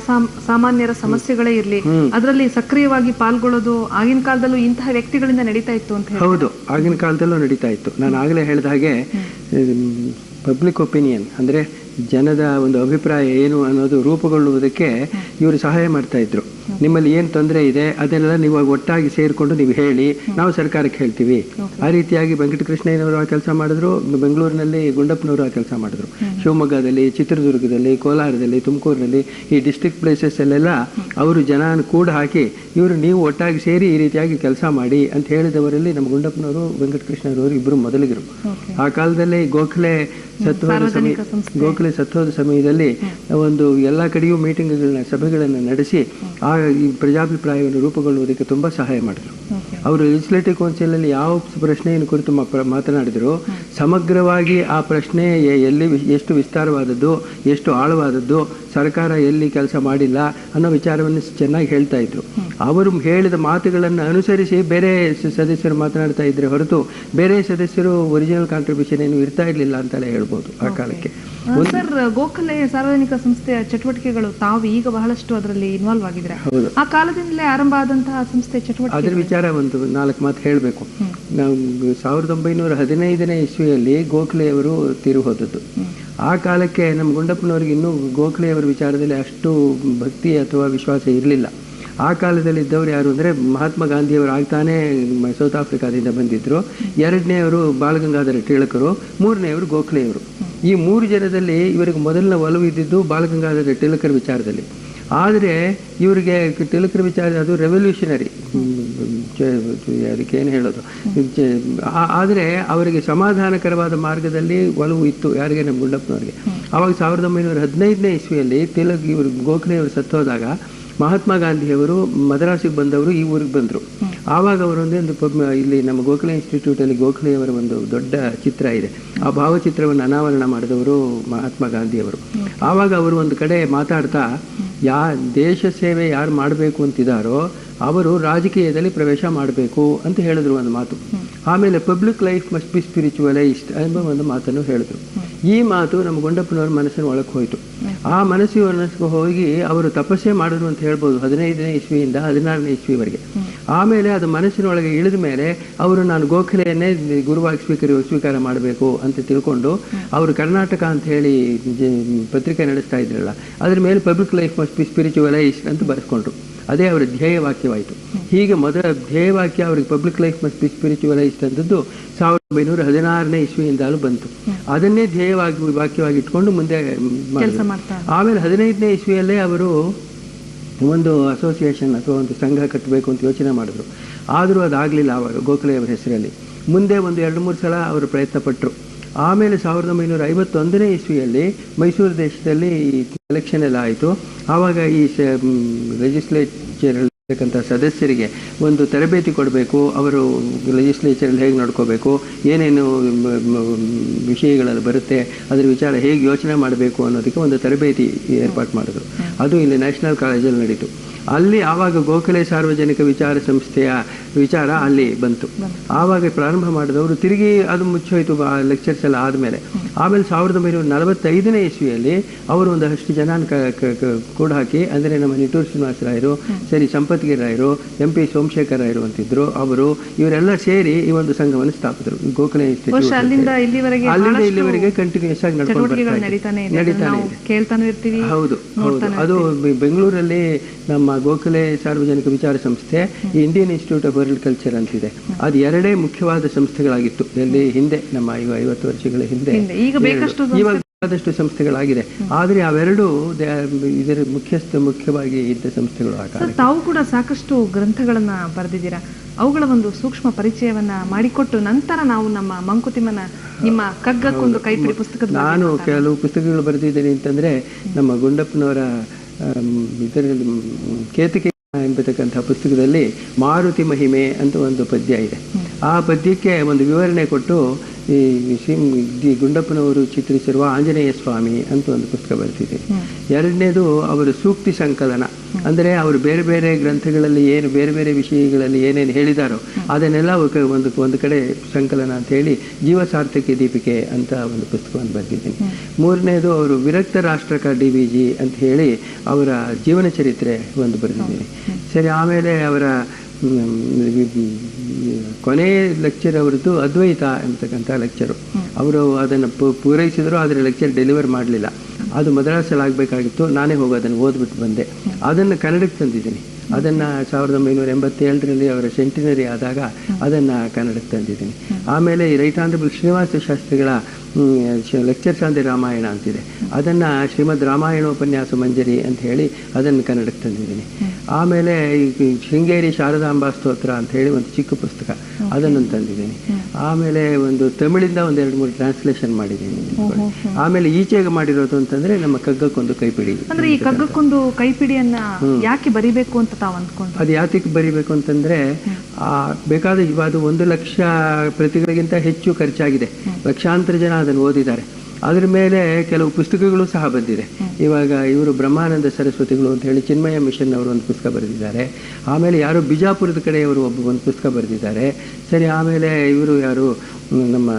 ಸಾಮಾನ್ಯರ ಸಮಸ್ಯೆಗಳೇ ಇರ್ಲಿ ಅದರಲ್ಲಿ ಸಕ್ರಿಯವಾಗಿ ಪಾಲ್ಗೊಳ್ಳೋದು ಆಗಿನ ಕಾಲದಲ್ಲೂ ಇಂತಹ ವ್ಯಕ್ತಿಗಳಿಂದ ನಡೀತಾ ಇತ್ತು ಅಂತ ಹೇಳಿ. ಹೌದು, ಆಗಿನ ಕಾಲದಲ್ಲೂ ನಡೀತಾ ಇತ್ತು. ನಾನು ಆಗಲೇ ಹೇಳಿದ ಹಾಗೆ ಪಬ್ಲಿಕ್ ಒಪಿನಿಯನ್ ಅಂದರೆ ಜನದ ಒಂದು ಅಭಿಪ್ರಾಯ ಏನು ಅನ್ನೋದು ರೂಪುಗೊಳ್ಳುವುದಕ್ಕೆ ಇವರು ಸಹಾಯ ಮಾಡ್ತಾ ಇದ್ರು. ನಿಮ್ಮಲ್ಲಿ ಏನು ತೊಂದರೆ ಇದೆ ಅದನ್ನೆಲ್ಲ ನೀವು ಒಟ್ಟಾಗಿ ಸೇರಿಕೊಂಡು ನೀವು ಹೇಳಿ, ನಾವು ಸರ್ಕಾರಕ್ಕೆ ಹೇಳ್ತೀವಿ. ಆ ರೀತಿಯಾಗಿ ವೆಂಕಟಕೃಷ್ಣಯ್ಯನವರು ಆ ಕೆಲಸ ಮಾಡಿದ್ರು, ಬೆಂಗಳೂರಿನಲ್ಲಿ ಗುಂಡಪ್ಪನವರು ಆ ಕೆಲಸ ಮಾಡಿದ್ರು. ಶಿವಮೊಗ್ಗದಲ್ಲಿ, ಚಿತ್ರದುರ್ಗದಲ್ಲಿ, ಕೋಲಾರದಲ್ಲಿ, ತುಮಕೂರಿನಲ್ಲಿ ಈ ಡಿಸ್ಟ್ರಿಕ್ಟ್ ಪ್ಲೇಸಸ್ ಅಲ್ಲೆಲ್ಲ ಅವರು ಜನ ಕೂಡ ಹಾಕಿ ಇವರು ನೀವು ಒಟ್ಟಾಗಿ ಸೇರಿ ಈ ರೀತಿಯಾಗಿ ಕೆಲಸ ಮಾಡಿ ಅಂತ ಹೇಳಿದವರಲ್ಲಿ ನಮ್ಮ ಗುಂಡಪ್ಪನವರು, ವೆಂಕಟಕೃಷ್ಣರವರು ಇಬ್ಬರು ಮೊದಲಿಗರು. ಆ ಕಾಲದಲ್ಲಿ ಗೋಖಲೆ ಸತ್ತೋದ ಸಮಯದಲ್ಲಿ ಒಂದು ಎಲ್ಲ ಕಡೆಯೂ ಮೀಟಿಂಗ್ಗಳನ್ನ, ಸಭೆಗಳನ್ನು ನಡೆಸಿ ಆ ಈ ಪ್ರಜಾಭಿಪ್ರಾಯವನ್ನು ರೂಪುಗೊಳ್ಳುವುದಕ್ಕೆ ತುಂಬ ಸಹಾಯ ಮಾಡಿದರು. ಅವರು ಲೆಜಿಸ್ಲೇಟಿವ್ ಕೌನ್ಸಿಲಲ್ಲಿ ಯಾವ ಪ್ರಶ್ನೆಯನ್ನು ಕುರಿತು ಮಾತನಾಡಿದ್ರು ಸಮಗ್ರವಾಗಿ ಆ ಪ್ರಶ್ನೆ ಎಲ್ಲಿ ಎಷ್ಟು ವಿಸ್ತಾರವಾದದ್ದು, ಎಷ್ಟು ಆಳವಾದದ್ದು, ಸರ್ಕಾರ ಎಲ್ಲಿ ಕೆಲಸ ಮಾಡಿಲ್ಲ ಅನ್ನೋ ವಿಚಾರವನ್ನು ಚೆನ್ನಾಗಿ ಹೇಳ್ತಾ ಇದ್ರು. ಅವರು ಹೇಳಿದ ಮಾತುಗಳನ್ನು ಅನುಸರಿಸಿ ಬೇರೆ ಸದಸ್ಯರು ಮಾತನಾಡ್ತಾ ಇದ್ರೆ ಹೊರತು ಬೇರೆ ಸದಸ್ಯರು ಒರಿಜಿನಲ್ ಕಾಂಟ್ರಿಬ್ಯೂಷನ್ ಏನು ಇರ್ತಾ ಇರಲಿಲ್ಲ ಅಂತಲೇ ಹೇಳ್ಬೋದು ಆ ಕಾಲಕ್ಕೆ. ಸರ್, ಗೋಖಲೆ ಸಾರ್ವಜನಿಕ ಸಂಸ್ಥೆಯ ಚಟುವಟಿಕೆಗಳು ತಾವು ಈಗ ಬಹಳಷ್ಟು ಅದರಲ್ಲಿ ಇನ್ವಾಲ್ವ್ ಆಗಿದ್ರೆ, ಆ ಕಾಲದಿಂದಲೇ ಆರಂಭ ಆದಂತಹ ಸಂಸ್ಥೆ ಚಟುವಟಿಕೆ ಅದರ ವಿಚಾರ ಒಂದು 4 ಮಾತು ಹೇಳಬೇಕು. ನಾವು 1915ನೇ ಇಸ್ವಿಯಲ್ಲಿ ಗೋಖಲೆಯವರು ತೀರು ಹೋದದ್ದು. ಆ ಕಾಲಕ್ಕೆ ನಮ್ಮ ಗುಂಡಪ್ಪನವರಿಗೆ ಇನ್ನೂ ಗೋಖಲೆಯವರ ವಿಚಾರದಲ್ಲಿ ಅಷ್ಟು ಭಕ್ತಿ ಅಥವಾ ವಿಶ್ವಾಸ ಇರಲಿಲ್ಲ. ಆ ಕಾಲದಲ್ಲಿ ಇದ್ದವರು ಯಾರು ಅಂದರೆ ಮಹಾತ್ಮ ಗಾಂಧಿಯವರು ಆಗ್ತಾನೆ ಸೌತ್ ಆಫ್ರಿಕಾದಿಂದ ಬಂದಿದ್ದರು, ಎರಡನೆಯವರು ಬಾಲಗಂಗಾಧರ ತಿಲಕರು, ಮೂರನೆಯವರು ಗೋಖಲೆಯವರು. ಈ 3 ಜನದಲ್ಲಿ ಇವರಿಗೆ ಮೊದಲನೇ ಒಲವು ಇದ್ದಿದ್ದು ಬಾಲಗಂಗಾಧರ ತಿಲಕರ ವಿಚಾರದಲ್ಲಿ. ಆದರೆ ಇವರಿಗೆ ತಿಲಕರ ವಿಚಾರ ಅದು ರೆವಲ್ಯೂಷನರಿ, ಅದಕ್ಕೇನು ಹೇಳೋದು, ಆದರೆ ಅವರಿಗೆ ಸಮಾಧಾನಕರವಾದ ಮಾರ್ಗದಲ್ಲಿ ಒಲವು ಇತ್ತು. ಯಾರಿಗೆ? ನಮ್ಮ ಗುಂಡಪ್ಪನವ್ರಿಗೆ. ಆವಾಗ 1915ನೇ ಇಸ್ವಿಯಲ್ಲಿ ಇವರು ಗೋಖಲೆಯವರು ಸತ್ತೋದಾಗ ಮಹಾತ್ಮ ಗಾಂಧಿಯವರು ಮದ್ರಾಸಿಗೆ ಬಂದವರು ಈ ಊರಿಗೆ ಬಂದರು. ಆವಾಗ ಅವರೊಂದೇ ಇಲ್ಲಿ ನಮ್ಮ ಗೋಖಲೆ ಇನ್ಸ್ಟಿಟ್ಯೂಟಲ್ಲಿ ಗೋಖಲೆಯವರ ಒಂದು ದೊಡ್ಡ ಚಿತ್ರ ಇದೆ. ಆ ಭಾವಚಿತ್ರವನ್ನು ಅನಾವರಣ ಮಾಡಿದವರು ಮಹಾತ್ಮ ಗಾಂಧಿಯವರು. ಆವಾಗ ಅವರು ಒಂದು ಕಡೆ ಮಾತಾಡ್ತಾ ದೇಶ ಸೇವೆ ಯಾರು ಮಾಡಬೇಕು ಅಂತಿದ್ದಾರೋ ಅವರು ರಾಜಕೀಯದಲ್ಲಿ ಪ್ರವೇಶ ಮಾಡಬೇಕು ಅಂತ ಹೇಳಿದ್ರು ಒಂದು ಮಾತು. ಆಮೇಲೆ ಪಬ್ಲಿಕ್ ಲೈಫ್ ಮಸ್ಟ್ ಬಿ ಸ್ಪಿರಿಚುವಲೈಸ್ಡ್ ಎಂಬ ಒಂದು ಮಾತನ್ನು ಹೇಳಿದ್ರು. ಈ ಮಾತು ನಮ್ಮ ಗುಂಡಪ್ಪನವ್ರ ಮನಸ್ಸಿನ ಒಳಗೆ ಹೋಯಿತು. ಆ ಮನಸ್ಸಿಗೆ ಹೋಗಿ ಅವರು ತಪಸ್ಸೆ ಮಾಡಿದ್ರು ಅಂತ ಹೇಳ್ಬೋದು 15ನೇ ಇಸ್ವಿಯಿಂದ 16ನೇ ಇಸ್ವಿವರೆಗೆ. ಆಮೇಲೆ ಅದು ಮನಸ್ಸಿನೊಳಗೆ ಇಳಿದ ಮೇಲೆ ಅವರು ನಾನು ಗೋಖಲೆಯನ್ನೇ ಗುರುವಾಗಿ ಸ್ವೀಕಾರ ಮಾಡಬೇಕು ಅಂತ ತಿಳ್ಕೊಂಡು ಅವರು ಕರ್ನಾಟಕ ಅಂತ ಹೇಳಿ ಪತ್ರಿಕೆ ನಡೆಸ್ತಾ ಇದ್ರಲ್ಲ, ಅದ್ರ ಮೇಲೆ ಪಬ್ಲಿಕ್ ಲೈಫ್ ಮಸ್ಟ್ ಬಿ ಸ್ಪಿರಿಚುವಲೈಸ್ಡ್ ಅಂತ ಬರೆಸ್ಕೊಂಡ್ರು. ಅದೇ ಅವರ ಧ್ಯೇಯವಾಕ್ಯವಾಯಿತು. ಹೀಗೆ ಮೊದಲ ಧ್ಯೇಯವಾಕ್ಯ ಅವರಿಗೆ ಪಬ್ಲಿಕ್ ಲೈಫ್ ಮಸ್ಟ್ ಬಿ ಸ್ಪಿರಿಚುವಲೈಸ್ಡ್ ಅಂತದ್ದು 1916ನೇ ಇಸ್ವಿಯಿಂದಲೂ ಬಂತು. ಅದನ್ನೇ ವಾಕ್ಯವಾಗಿ ಇಟ್ಕೊಂಡು ಮುಂದೆ ಆಮೇಲೆ 15ನೇ ಇಸ್ವಿಯಲ್ಲೇ ಅವರು ಒಂದು ಅಸೋಸಿಯೇಷನ್ ಅಥವಾ ಒಂದು ಸಂಘ ಕಟ್ಟಬೇಕು ಅಂತ ಯೋಚನೆ ಮಾಡಿದ್ರು. ಆದರೂ ಅದಾಗಲಿಲ್ಲ ಆವಾಗ ಗೋಖಲೆಯವರ ಹೆಸರಲ್ಲಿ. ಮುಂದೆ ಒಂದು 2-3 ಸಲ ಅವರು ಪ್ರಯತ್ನ ಪಟ್ಟರು. ಆಮೇಲೆ 1951ನೇ ಇಸ್ವಿಯಲ್ಲಿ ಮೈಸೂರು ದೇಶದಲ್ಲಿ ಎಲೆಕ್ಷನ್ ಎಲ್ಲ ಆಯಿತು. ಆವಾಗ ಈ ಲೆಜಿಸ್ಲೇಚರ್ ಇರ್ತಕ್ಕಂಥ ಸದಸ್ಯರಿಗೆ ಒಂದು ತರಬೇತಿ ಕೊಡಬೇಕು, ಅವರು ಲೆಜಿಸ್ಲೇಚರಲ್ಲಿ ಹೇಗೆ ನಡ್ಕೋಬೇಕು, ಏನೇನು ವಿಷಯಗಳಲ್ಲಿ ಬರುತ್ತೆ, ಅದರ ವಿಚಾರ ಹೇಗೆ ಯೋಚನೆ ಮಾಡಬೇಕು ಅನ್ನೋದಕ್ಕೆ ಒಂದು ತರಬೇತಿ ಏರ್ಪಾಡು ಮಾಡಿದ್ರು. ಅದು ಇಲ್ಲಿ ನ್ಯಾಷನಲ್ ಕಾಲೇಜಲ್ಲಿ ನಡೀತು. ಅಲ್ಲಿ ಆವಾಗ ಗೋಖಲೆ ಸಾರ್ವಜನಿಕ ವಿಚಾರ ಸಂಸ್ಥೆಯ ವಿಚಾರ ಅಲ್ಲಿ ಬಂತು. ಆವಾಗ ಪ್ರಾರಂಭ ಮಾಡಿದವರು ತಿರುಗಿ ಅದು ಮುಚ್ಚೋಯ್ತು ಲೆಕ್ಚರ್ಸ್ ಎಲ್ಲ ಆದಮೇಲೆ. ಆಮೇಲೆ 1945ನೇ ಇಸ್ವಿಯಲ್ಲಿ ಅವರು ಒಂದಷ್ಟು ಜನ ಕೂಡ ಹಾಕಿ, ಅಂದರೆ ನಮ್ಮ ನಿಟ್ಟೂರು ಶ್ರೀನಿವಾಸ ರಾಯರು, ಸರಿ ಸಂಪತ್ಗಿರಿ ರಾಯರು, MP ಸೋಮಶೇಖರ್ ರಾಯರು ಅಂತಿದ್ರು, ಅವರು ಇವರೆಲ್ಲ ಸೇರಿ ಈ ಒಂದು ಸಂಘವನ್ನು ಸ್ಥಾಪಿಸಿದ್ರು, ಗೋಖಲೆ ಇನ್ಸ್ಟಿಟ್ಯೂಟ್. ಅಲ್ಲಿಂದ ಇಲ್ಲಿವರೆಗೆ ಕಂಟಿನ್ಯೂಸ್ ಆಗಿ ನಡೀತಾನೆ ಇದೆ. ಹೌದು ಹೌದು. ಅದು ಬೆಂಗಳೂರಲ್ಲಿ ನಮ್ಮ ಗೋಖಲೆ ಸಾರ್ವಜನಿಕ ವಿಚಾರ ಸಂಸ್ಥೆ, Indian institute of world culture ಅಂತಿದೆ. ಅದು ಎರಡೇ ಮುಖ್ಯವಾದ ಸಂಸ್ಥೆಗಳಾಗಿತ್ತು ಎಲ್ಲಿ ಹಿಂದೆ, ನಮ್ಮ 50 ವರ್ಷಗಳ ಹಿಂದೆ. ಇವಾಗ ಬೇಕಾದಷ್ಟು ಸಂಸ್ಥೆಗಳಾಗಿದೆ, ಆದರೆ ಅವೆರಡು ಇದರ ಮುಖ್ಯವಾಗಿ ಇದ್ದ ಸಂಸ್ಥೆಗಳು. ತಾವು ಕೂಡ ಸಾಕಷ್ಟು ಗ್ರಂಥಗಳನ್ನ ಬರೆದಿದ್ದೀರಾ. ಅವುಗಳ ಒಂದು ಸೂಕ್ಷ್ಮ ಪರಿಚಯವನ್ನ ಮಾಡಿಕೊಟ್ಟು ನಂತರ ನಾವು ನಮ್ಮ ಮಂಕುತಿಮ್ಮನ ನಿಮ್ಮ ಕಗ್ಗಕ್ಕೊಂದು ಕೈಪಿಡಿ ಪುಸ್ತಕದ ನಾನು ಕೆಲವು ಪುಸ್ತಕಗಳು ಬರೆದಿದ್ದೇನೆ ಅಂತಂದ್ರೆ, ನಮ್ಮ ಗುಂಡಪ್ಪನವರ ಇದರಲ್ಲಿ ಕೇತಕಿ ಎಂಬತಕ್ಕಂಥ ಪುಸ್ತಕದಲ್ಲಿ ಮಾರುತಿ ಮಹಿಮೆ ಅಂತ ಒಂದು ಪದ್ಯ ಇದೆ. ಆ ಪದ್ಯಕ್ಕೆ ಒಂದು ವಿವರಣೆ ಕೊಟ್ಟು ಈ ಗುಂಡಪ್ಪನವರು ಚಿತ್ರಿಸಿರುವ ಆಂಜನೇಯ ಸ್ವಾಮಿ ಅಂತ ಒಂದು ಪುಸ್ತಕ ಬರೆದಿದೆ. ಎರಡನೇದು ಅವರು ಸೂಕ್ತಿ ಸಂಕಲನ, ಅಂದರೆ ಅವರು ಬೇರೆ ಬೇರೆ ಗ್ರಂಥಗಳಲ್ಲಿ ಏನು ಬೇರೆ ಬೇರೆ ವಿಷಯಗಳಲ್ಲಿ ಏನೇನು ಹೇಳಿದಾರೋ ಅದನ್ನೆಲ್ಲ ಒಂದು ಕಡೆ ಸಂಕಲನ ಅಂತ ಹೇಳಿ ಜೀವ ಸಾರ್ಥಕ್ಯ ದೀಪಿಕೆ ಅಂತ ಒಂದು ಪುಸ್ತಕವನ್ನು ಬರೆದಿದ್ದೀನಿ. ಮೂರನೇದು ಅವರು ವಿರಕ್ತ ರಾಷ್ಟ್ರಕ DVG ಅಂತ ಹೇಳಿ ಅವರ ಜೀವನ ಚರಿತ್ರೆ ಒಂದು ಬರೆದಿದ್ದೀನಿ. ಸರಿ, ಆಮೇಲೆ ಅವರ ಕೊನೆಯ ಲೆಕ್ಚರ್ ಅವರದ್ದು ಅದ್ವೈತ ಎಂಬತಕ್ಕಂಥ ಲೆಕ್ಚರು. ಅವರು ಅದನ್ನು ಪೂರೈಸಿದ್ರು, ಆದರೆ ಲೆಕ್ಚರ್ ಡೆಲಿವರ್ ಮಾಡಲಿಲ್ಲ. ಅದು ಮದ್ರಾಸಲ್ಲಿ ಆಗಬೇಕಾಗಿತ್ತು. ನಾನೇ ಹೋಗಿ ಅದನ್ನು ಓದ್ಬಿಟ್ಟು ಬಂದೆ. ಅದನ್ನು ಕನ್ನಡಕ್ಕೆ ತಂದಿದ್ದೀನಿ. ಅದನ್ನು 1987ರಲ್ಲಿ ಅವರ ಸೆಂಟಿನರಿ ಆದಾಗ ಅದನ್ನು ಕನ್ನಡಕ್ಕೆ ತಂದಿದ್ದೀನಿ. ಆಮೇಲೆ ಈ ರೈಟ್ ಆನರಬಲ್ ಶ್ರೀನಿವಾಸ ಶಾಸ್ತ್ರಿಗಳ ಲೆಕ್ಚರ್ಸ್ ಆನ್ ದಿ ರಾಮಾಯಣ ಅಂತಿದೆ, ಅದನ್ನು ಶ್ರೀಮದ್ ರಾಮಾಯಣೋಪನ್ಯಾಸ ಮಂಜರಿ ಅಂತ ಹೇಳಿ ಅದನ್ನು ಕನ್ನಡಕ್ಕೆ ತಂದಿದ್ದೀನಿ. ಆಮೇಲೆ ಈ ಶೃಂಗೇರಿ ಶಾರದಾಂಬಾ ಸ್ತೋತ್ರ ಅಂತ ಹೇಳಿ ಒಂದು ಚಿಕ್ಕ ಪುಸ್ತಕ, ಅದನ್ನು ತಂದಿದ್ದೀನಿ. ಆಮೇಲೆ ಒಂದು ತಮಿಳಿಂದ 2-3 ಟ್ರಾನ್ಸ್ಲೇಷನ್ ಮಾಡಿದ್ದೀನಿ. ಆಮೇಲೆ ಈಚೆಗೆ ಮಾಡಿರೋದು ಅಂತಂದ್ರೆ ನಮ್ಮ ಕಗ್ಗಕ್ಕೊಂದು ಕೈಪಿಡಿ. ಅಂದ್ರೆ ಈ ಕಗ್ಗಕ್ಕೊಂದು ಕೈಪಿಡಿಯನ್ನ ಯಾಕೆ ಬರಿಬೇಕು ಅಂತ ತಾವು ಅಂದ್ಕೊಂಡು? ಅದು ಯಾತಕ್ಕೆ ಬರಿಬೇಕು ಅಂತಂದ್ರೆ, ಬೇಕಾದ ಅದು 1 ಲಕ್ಷ ಪ್ರತಿಗಳಿಗಿಂತ ಹೆಚ್ಚು ಖರ್ಚಾಗಿದೆ. ಲಕ್ಷಾಂತರ ಜನ ಅದನ್ನು ಓದಿದ್ದಾರೆ. ಅದ್ರ ಮೇಲೆ ಕೆಲವು ಪುಸ್ತಕಗಳು ಸಹ ಬಂದಿದೆ. ಇವಾಗ ಇವರು ಬ್ರಹ್ಮಾನಂದ ಸರಸ್ವತಿಗಳು ಅಂತ ಹೇಳಿ ಚಿನ್ಮಯ ಮಿಷನ್ ಅವರು ಒಂದು ಪುಸ್ತಕ ಬರೆದಿದ್ದಾರೆ. ಆಮೇಲೆ ಯಾರು ಬಿಜಾಪುರದ ಕಡೆಯವರು ಒಂದು ಪುಸ್ತಕ ಬರೆದಿದ್ದಾರೆ. ಸರಿ, ಆಮೇಲೆ ಇವರು ಯಾರು ನಮ್ಮ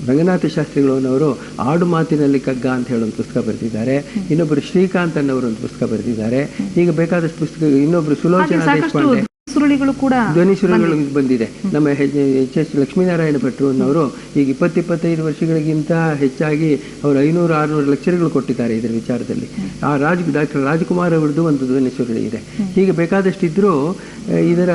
ರಂಗನಾಥ ಶಾಸ್ತ್ರಿಗಳು ಅನ್ನೋರು ಆಡು ಮಾತಿನಲ್ಲಿ ಕಗ್ಗ ಅಂತ ಹೇಳಿ ಒಂದು ಪುಸ್ತಕ ಬರೆದಿದ್ದಾರೆ. ಇನ್ನೊಬ್ಬರು ಶ್ರೀಕಾಂತ್ ಅನ್ನೋರು ಒಂದು ಪುಸ್ತಕ ಬರೆದಿದ್ದಾರೆ. ಈಗ ಬೇಕಾದಷ್ಟು ಪುಸ್ತಕ. ಇನ್ನೊಬ್ರು ಸುಲೋಚನಾ ದೇಶಪಾಂಡೆ ಧ್ವನಿ ಸುರುಳಿಗಳು ಬಂದಿದೆ. ನಮ್ಮ HS ಲಕ್ಷ್ಮೀನಾರಾಯಣ ಭಟ್ರು ಅನ್ನೋರು ಈಗ 20-25 ವರ್ಷಗಳಿಗಿಂತ ಹೆಚ್ಚಾಗಿ ಅವರು 500-600 ಲೆಕ್ಚರ್ಗಳು ಕೊಟ್ಟಿದ್ದಾರೆ ಇದರ ವಿಚಾರದಲ್ಲಿ. ಡಾಕ್ಟರ್ ರಾಜ್ಕುಮಾರ್ ಅವರದ್ದು ಒಂದು ಧ್ವನಿ ಸುರುಳಿ ಇದೆ. ಹೀಗೆ ಬೇಕಾದಷ್ಟು ಇದ್ರೂ ಇದರ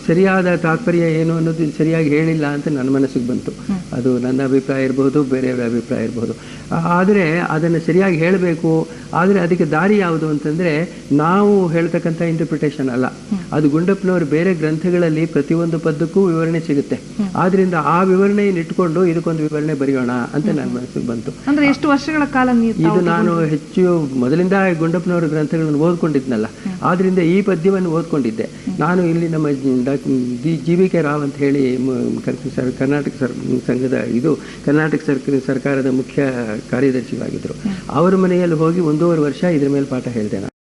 ಸರಿಯಾದ ತಾತ್ಪರ್ಯ ಏನು ಅನ್ನೋದು ಸರಿಯಾಗಿ ಹೇಳಿಲ್ಲ ಅಂತ ನನ್ನ ಮನಸ್ಸಿಗೆ ಬಂತು. ಅದು ನನ್ನ ಅಭಿಪ್ರಾಯ ಇರಬಹುದು, ಬೇರೆಯವರ ಅಭಿಪ್ರಾಯ ಇರಬಹುದು. ಆದರೆ ಅದನ್ನು ಸರಿಯಾಗಿ ಹೇಳಬೇಕು. ಆದರೆ ಅದಕ್ಕೆ ದಾರಿ ಯಾವುದು ಅಂತಂದರೆ, ನಾವು ಹೇಳ್ತಕ್ಕಂಥ ಇಂಟರ್ಪ್ರಿಟೇಷನ್ ಅಲ್ಲ, ಅದು ಗುಂಡಪ್ಪನವರು ಬೇರೆ ಗ್ರಂಥಗಳಲ್ಲಿ ಪ್ರತಿಯೊಂದು ಪದಕ್ಕೂ ವಿವರಣೆ ಸಿಗುತ್ತೆ. ಆದ್ರಿಂದ ಆ ವಿವರಣೆಯನ್ನು ಇಟ್ಕೊಂಡು ಇದಕ್ಕೊಂದು ವಿವರಣೆ ಬರೆಯೋಣ ಅಂತ ನನ್ನ ಮನಸ್ಸಿಗೆ ಬಂತು. ಅಂದ್ರೆ ಎಷ್ಟು ವರ್ಷಗಳ ಕಾಲ ಇದು ನಾನು ಹೆಚ್ಚು ಮೊದಲಿಂದ ಗುಂಡಪ್ಪನವರ ಗ್ರಂಥಗಳನ್ನು ಓದ್ಕೊಂಡಿದ್ನಲ್ಲ, ಆದ್ರಿಂದ ಈ ಪದ್ಯವನ್ನು ಓದ್ಕೊಂಡಿದ್ದೆ. ನಾನು ಇಲ್ಲಿ ನಮ್ಮ GVK ರಾವ್ ಅಂತ ಹೇಳಿ ಕರ್ನಾಟಕ ಸಂಘದ ಕರ್ನಾಟಕ ಸರ್ಕಾರದ ಮುಖ್ಯ ಕಾರ್ಯದರ್ಶಿಯಾಗಿದ್ದರು. ಅವರ ಮನೆಯಲ್ಲಿ ಹೋಗಿ 1.5 ವರ್ಷ ಇದ್ರ ಮೇಲೆ ಪಾಠ ಹೇಳಿದೆ ನಾನು.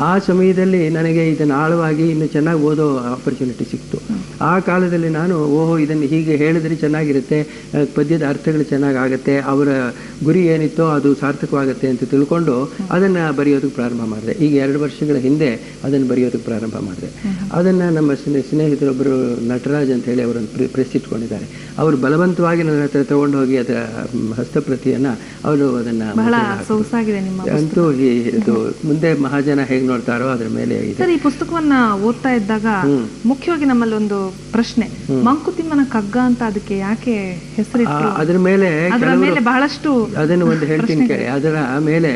ಆ ಸಮಯದಲ್ಲಿ ನನಗೆ ಇದನ್ನು ಆಳವಾಗಿ ಇನ್ನು ಚೆನ್ನಾಗಿ ಓದೋ ಆಪರ್ಚುನಿಟಿ ಸಿಕ್ತು. ಆ ಕಾಲದಲ್ಲಿ ನಾನು ಇದನ್ನು ಹೀಗೆ ಹೇಳಿದ್ರೆ ಚೆನ್ನಾಗಿರುತ್ತೆ, ಪದ್ಯದ ಅರ್ಥಗಳು ಚೆನ್ನಾಗಾಗತ್ತೆ, ಅವರ ಗುರಿ ಏನಿತ್ತೋ ಅದು ಸಾರ್ಥಕವಾಗುತ್ತೆ ಅಂತ ತಿಳ್ಕೊಂಡು ಅದನ್ನು ಬರೆಯೋದಕ್ಕೆ ಪ್ರಾರಂಭ ಮಾಡಿದೆ. ಈಗ 2 ವರ್ಷಗಳ ಹಿಂದೆ ಅದನ್ನು ಬರೆಯೋದಕ್ಕೆ ಪ್ರಾರಂಭ ಮಾಡಿದೆ. ಅದನ್ನು ನಮ್ಮ ಸ್ನೇಹಿತರೊಬ್ಬರು ನಟರಾಜ್ ಅಂತ ಹೇಳಿ ಅವರನ್ನು ಪ್ರೆಸ್ ಇಟ್ಕೊಂಡಿದ್ದಾರೆ. ಅವರು ಬಲವಂತವಾಗಿ ನನ್ನ ಹತ್ರ ತಗೊಂಡು ಹೋಗಿ ಅದರ ಹಸ್ತಪ್ರತಿಯನ್ನು ಅವರು ಅದನ್ನು ಅಂತೂ ಇದು ಮುಂದೆ ಮಹಾಜನ ಹೇಗೆ ನೋಡ್ತಾರೋ ಅದ್ರ ಮೇಲೆ ಇದೆ. ಸರ್, ಈ ಪುಸ್ತಕವನ್ನ ಓದ್ತಾ ಇದ್ದಾಗ ಮುಖ್ಯವಾಗಿ ನಮ್ಮಲ್ಲಿ ಒಂದು ಪ್ರಶ್ನೆ, ಮಂಕುತಿಮ್ಮನ ಕಗ್ಗ ಅಂತ ಅದಕ್ಕೆ ಯಾಕೆ ಹೆಸರಿಟ್ಟು? ಅದ್ರ ಮೇಲೆ ಬಹಳಷ್ಟು ಅದನ್ನು ಒಂದು ಹೇಳ್ತೀನಿ ಕೇಳಿ. ಅದರ ಮೇಲೆ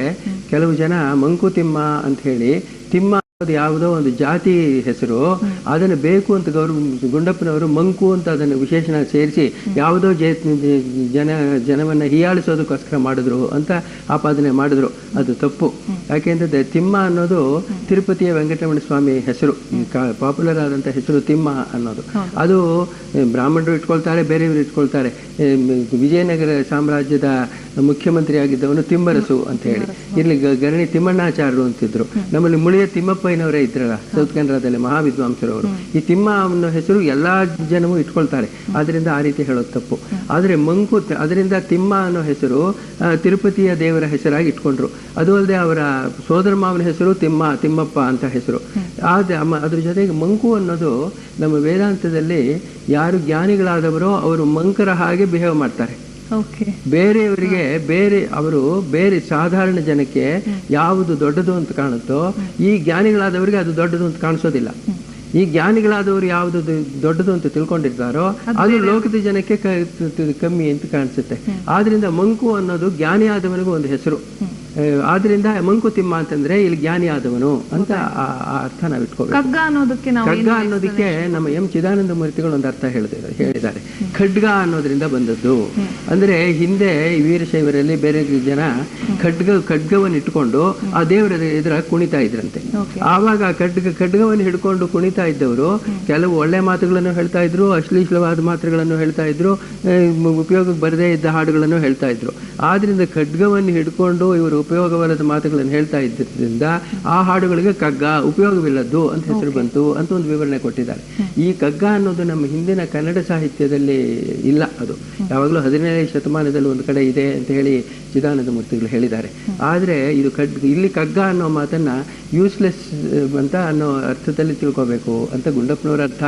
ಕೆಲವು ಜನ ಮಂಕುತಿಮ್ಮ ಅಂತ ಹೇಳಿ, ತಿಮ್ಮ ಅದು ಯಾವುದೋ ಒಂದು ಜಾತಿ ಹೆಸರು, ಅದನ್ನು ಬೇಕು ಅಂತ ಗುಂಡಪ್ಪನವರು ಮಂಕು ಅಂತ ಅದನ್ನು ವಿಶೇಷಣ ಸೇರಿಸಿ ಯಾವುದೋ ಜನವನ್ನ ಹೀಯಾಳಿಸೋದಕ್ಕೋಸ್ಕರ ಮಾಡಿದ್ರು ಅಂತ ಆಪಾದನೆ ಮಾಡಿದ್ರು. ಅದು ತಪ್ಪು. ಯಾಕೆಂದ್ರೆ ತಿಮ್ಮ ಅನ್ನೋದು ತಿರುಪತಿಯ ವೆಂಕಟರಮಣ ಸ್ವಾಮಿ ಹೆಸರು, ಪಾಪ್ಯುಲರ್ ಆದಂಥ ಹೆಸರು ತಿಮ್ಮ ಅನ್ನೋದು. ಅದು ಬ್ರಾಹ್ಮಣರು ಇಟ್ಕೊಳ್ತಾರೆ, ಬೇರೆಯವರು ಇಟ್ಕೊಳ್ತಾರೆ. ವಿಜಯನಗರ ಸಾಮ್ರಾಜ್ಯದ ಮುಖ್ಯಮಂತ್ರಿ ಆಗಿದ್ದವನು ತಿಮ್ಮರಸು ಅಂತ ಹೇಳಿ, ಇಲ್ಲಿ ಗರಣಿ ತಿಮ್ಮಣ್ಣಾಚಾರ್ಯರು ಅಂತಿದ್ರು. ನಮ್ಮಲ್ಲಿ ಮುಳಿಯ ತಿಮ್ಮಪ್ಪಯ್ಯನವರೇ ಇದ್ರಲ್ಲ ಸೌತ್ ಕನ್ನಡದಲ್ಲಿ ಮಹಾವಿದ್ವಾಂಸರವರು. ಈ ತಿಮ್ಮ ಅನ್ನೋ ಹೆಸರು ಎಲ್ಲಾ ಜನವೂ ಇಟ್ಕೊಳ್ತಾರೆ, ಅದರಿಂದ ಆ ರೀತಿ ಹೇಳೋದು ತಪ್ಪು. ಆದರೆ ಅದರಿಂದ ತಿಮ್ಮ ಅನ್ನೋ ಹೆಸರು ತಿರುಪತಿಯ ದೇವರ ಹೆಸರಾಗಿ ಇಟ್ಕೊಂಡ್ರು. ಅದು ಅಲ್ಲದೆ ಅವರ ಸೋದರ ಮಾವನ ಹೆಸರು ತಿಮ್ಮಪ್ಪ ಅಂತ ಹೆಸರು. ಅದ್ರ ಜೊತೆಗೆ ಮಂಕು ಅನ್ನೋದು ನಮ್ಮ ವೇದಾಂತದಲ್ಲಿ ಯಾರು ಜ್ಞಾನಿಗಳಾದವರೋ ಅವರು ಮಂಕರ ಹಾಗೆ ಬಿಹೇವ್ ಮಾಡ್ತಾರೆ. ಬೇರೆಯವರಿಗೆ ಬೇರೆ ಸಾಧಾರಣ ಜನಕ್ಕೆ ಯಾವುದು ದೊಡ್ಡದು ಅಂತ ಕಾಣುತ್ತೋ ಈ ಜ್ಞಾನಿಗಳಾದವರಿಗೆ ಅದು ದೊಡ್ಡದು ಅಂತ ಕಾಣಿಸೋದಿಲ್ಲ. ಈ ಜ್ಞಾನಿಗಳಾದವರು ಯಾವುದು ದೊಡ್ಡದು ಅಂತ ತಿಳ್ಕೊಂಡಿರ್ತಾರೋ ಅದು ಲೋಕದ ಜನಕ್ಕೆ ಕಮ್ಮಿ ಅಂತ ಕಾಣಿಸುತ್ತೆ. ಆದ್ರಿಂದ ಮಂಕು ಅನ್ನೋದು ಜ್ಞಾನಿ ಆದವನಿಗೂ ಒಂದು ಹೆಸರು. ಆದ್ರಿಂದ ಮಂಕುತಿಮ್ಮ ಅಂತಂದ್ರೆ ಇಲ್ಲಿ ಜ್ಞಾನಿ ಆದವನು ಅಂತ ಆ ಅರ್ಥ ನಾವು ಇಟ್ಕೋಬೇಕು. ಕಗ್ಗ ಅನ್ನೋದಕ್ಕೆ ನಮ್ಮ ಎಂ ಚಿದಾನಂದ ಮೂರ್ತಿಗಳು ಒಂದು ಅರ್ಥ ಹೇಳಿದ್ದಾರೆ. ಖಡ್ಗ ಅನ್ನೋದ್ರಿಂದ ಬಂದದ್ದು. ಅಂದ್ರೆ ಹಿಂದೆ ವೀರಶೈವರಲ್ಲಿ ಬೇರೆ ಜನ ಖಡ್ಗವನ್ನು ಇಟ್ಕೊಂಡು ಆ ದೇವರ ಎದುರ ಕುಣಿತಾ ಇದ್ರಂತೆ. ಆವಾಗ ಖಡ್ಗವನ್ನು ಹಿಡ್ಕೊಂಡು ಕುಣಿತಾ ಇದ್ದವರು ಕೆಲವು ಒಳ್ಳೆ ಮಾತುಗಳನ್ನು ಹೇಳ್ತಾ ಇದ್ರು, ಅಶ್ಲೀಲವಾದ ಮಾತುಗಳನ್ನು ಹೇಳ್ತಾ ಇದ್ರು, ಉಪಯೋಗಕ್ಕೆ ಬರದೇ ಇದ್ದ ಹಾಡುಗಳನ್ನು ಹೇಳ್ತಾ ಇದ್ರು. ಆದ್ರಿಂದ ಖಡ್ಗವನ್ನು ಹಿಡ್ಕೊಂಡು ಇವರು ಉಪಯೋಗವಲ್ಲದ ಮಾತುಗಳನ್ನು ಹೇಳ್ತಾ ಇದ್ದರಿಂದ ಆ ಹಾಡುಗಳಿಗೆ ಕಗ್ಗ ಉಪಯೋಗವಿಲ್ಲದ್ದು ಅಂತ ಹೆಸರು ಬಂತು ಅಂತ ಒಂದು ವಿವರಣೆ ಕೊಟ್ಟಿದ್ದಾರೆ. ಈ ಕಗ್ಗ ಅನ್ನೋದು ನಮ್ಮ ಹಿಂದಿನ ಕನ್ನಡ ಸಾಹಿತ್ಯದಲ್ಲಿ ಇಲ್ಲ. ಅದು ಯಾವಾಗಲೂ 17ನೇ ಶತಮಾನದಲ್ಲಿ ಒಂದು ಕಡೆ ಇದೆ ಅಂತ ಹೇಳಿ ಚಿದಾನಂದ ಮೂರ್ತಿಗಳು ಹೇಳಿದ್ದಾರೆ. ಆದರೆ ಇದು ಇಲ್ಲಿ ಕಗ್ಗ ಅನ್ನೋ ಮಾತನ್ನ ಯೂಸ್ಲೆಸ್ ಅಂತ ಅನ್ನೋ ಅರ್ಥದಲ್ಲಿ ತಿಳ್ಕೋಬೇಕು ಅಂತ ಗುಂಡಪ್ಪನವರ ಅರ್ಥ.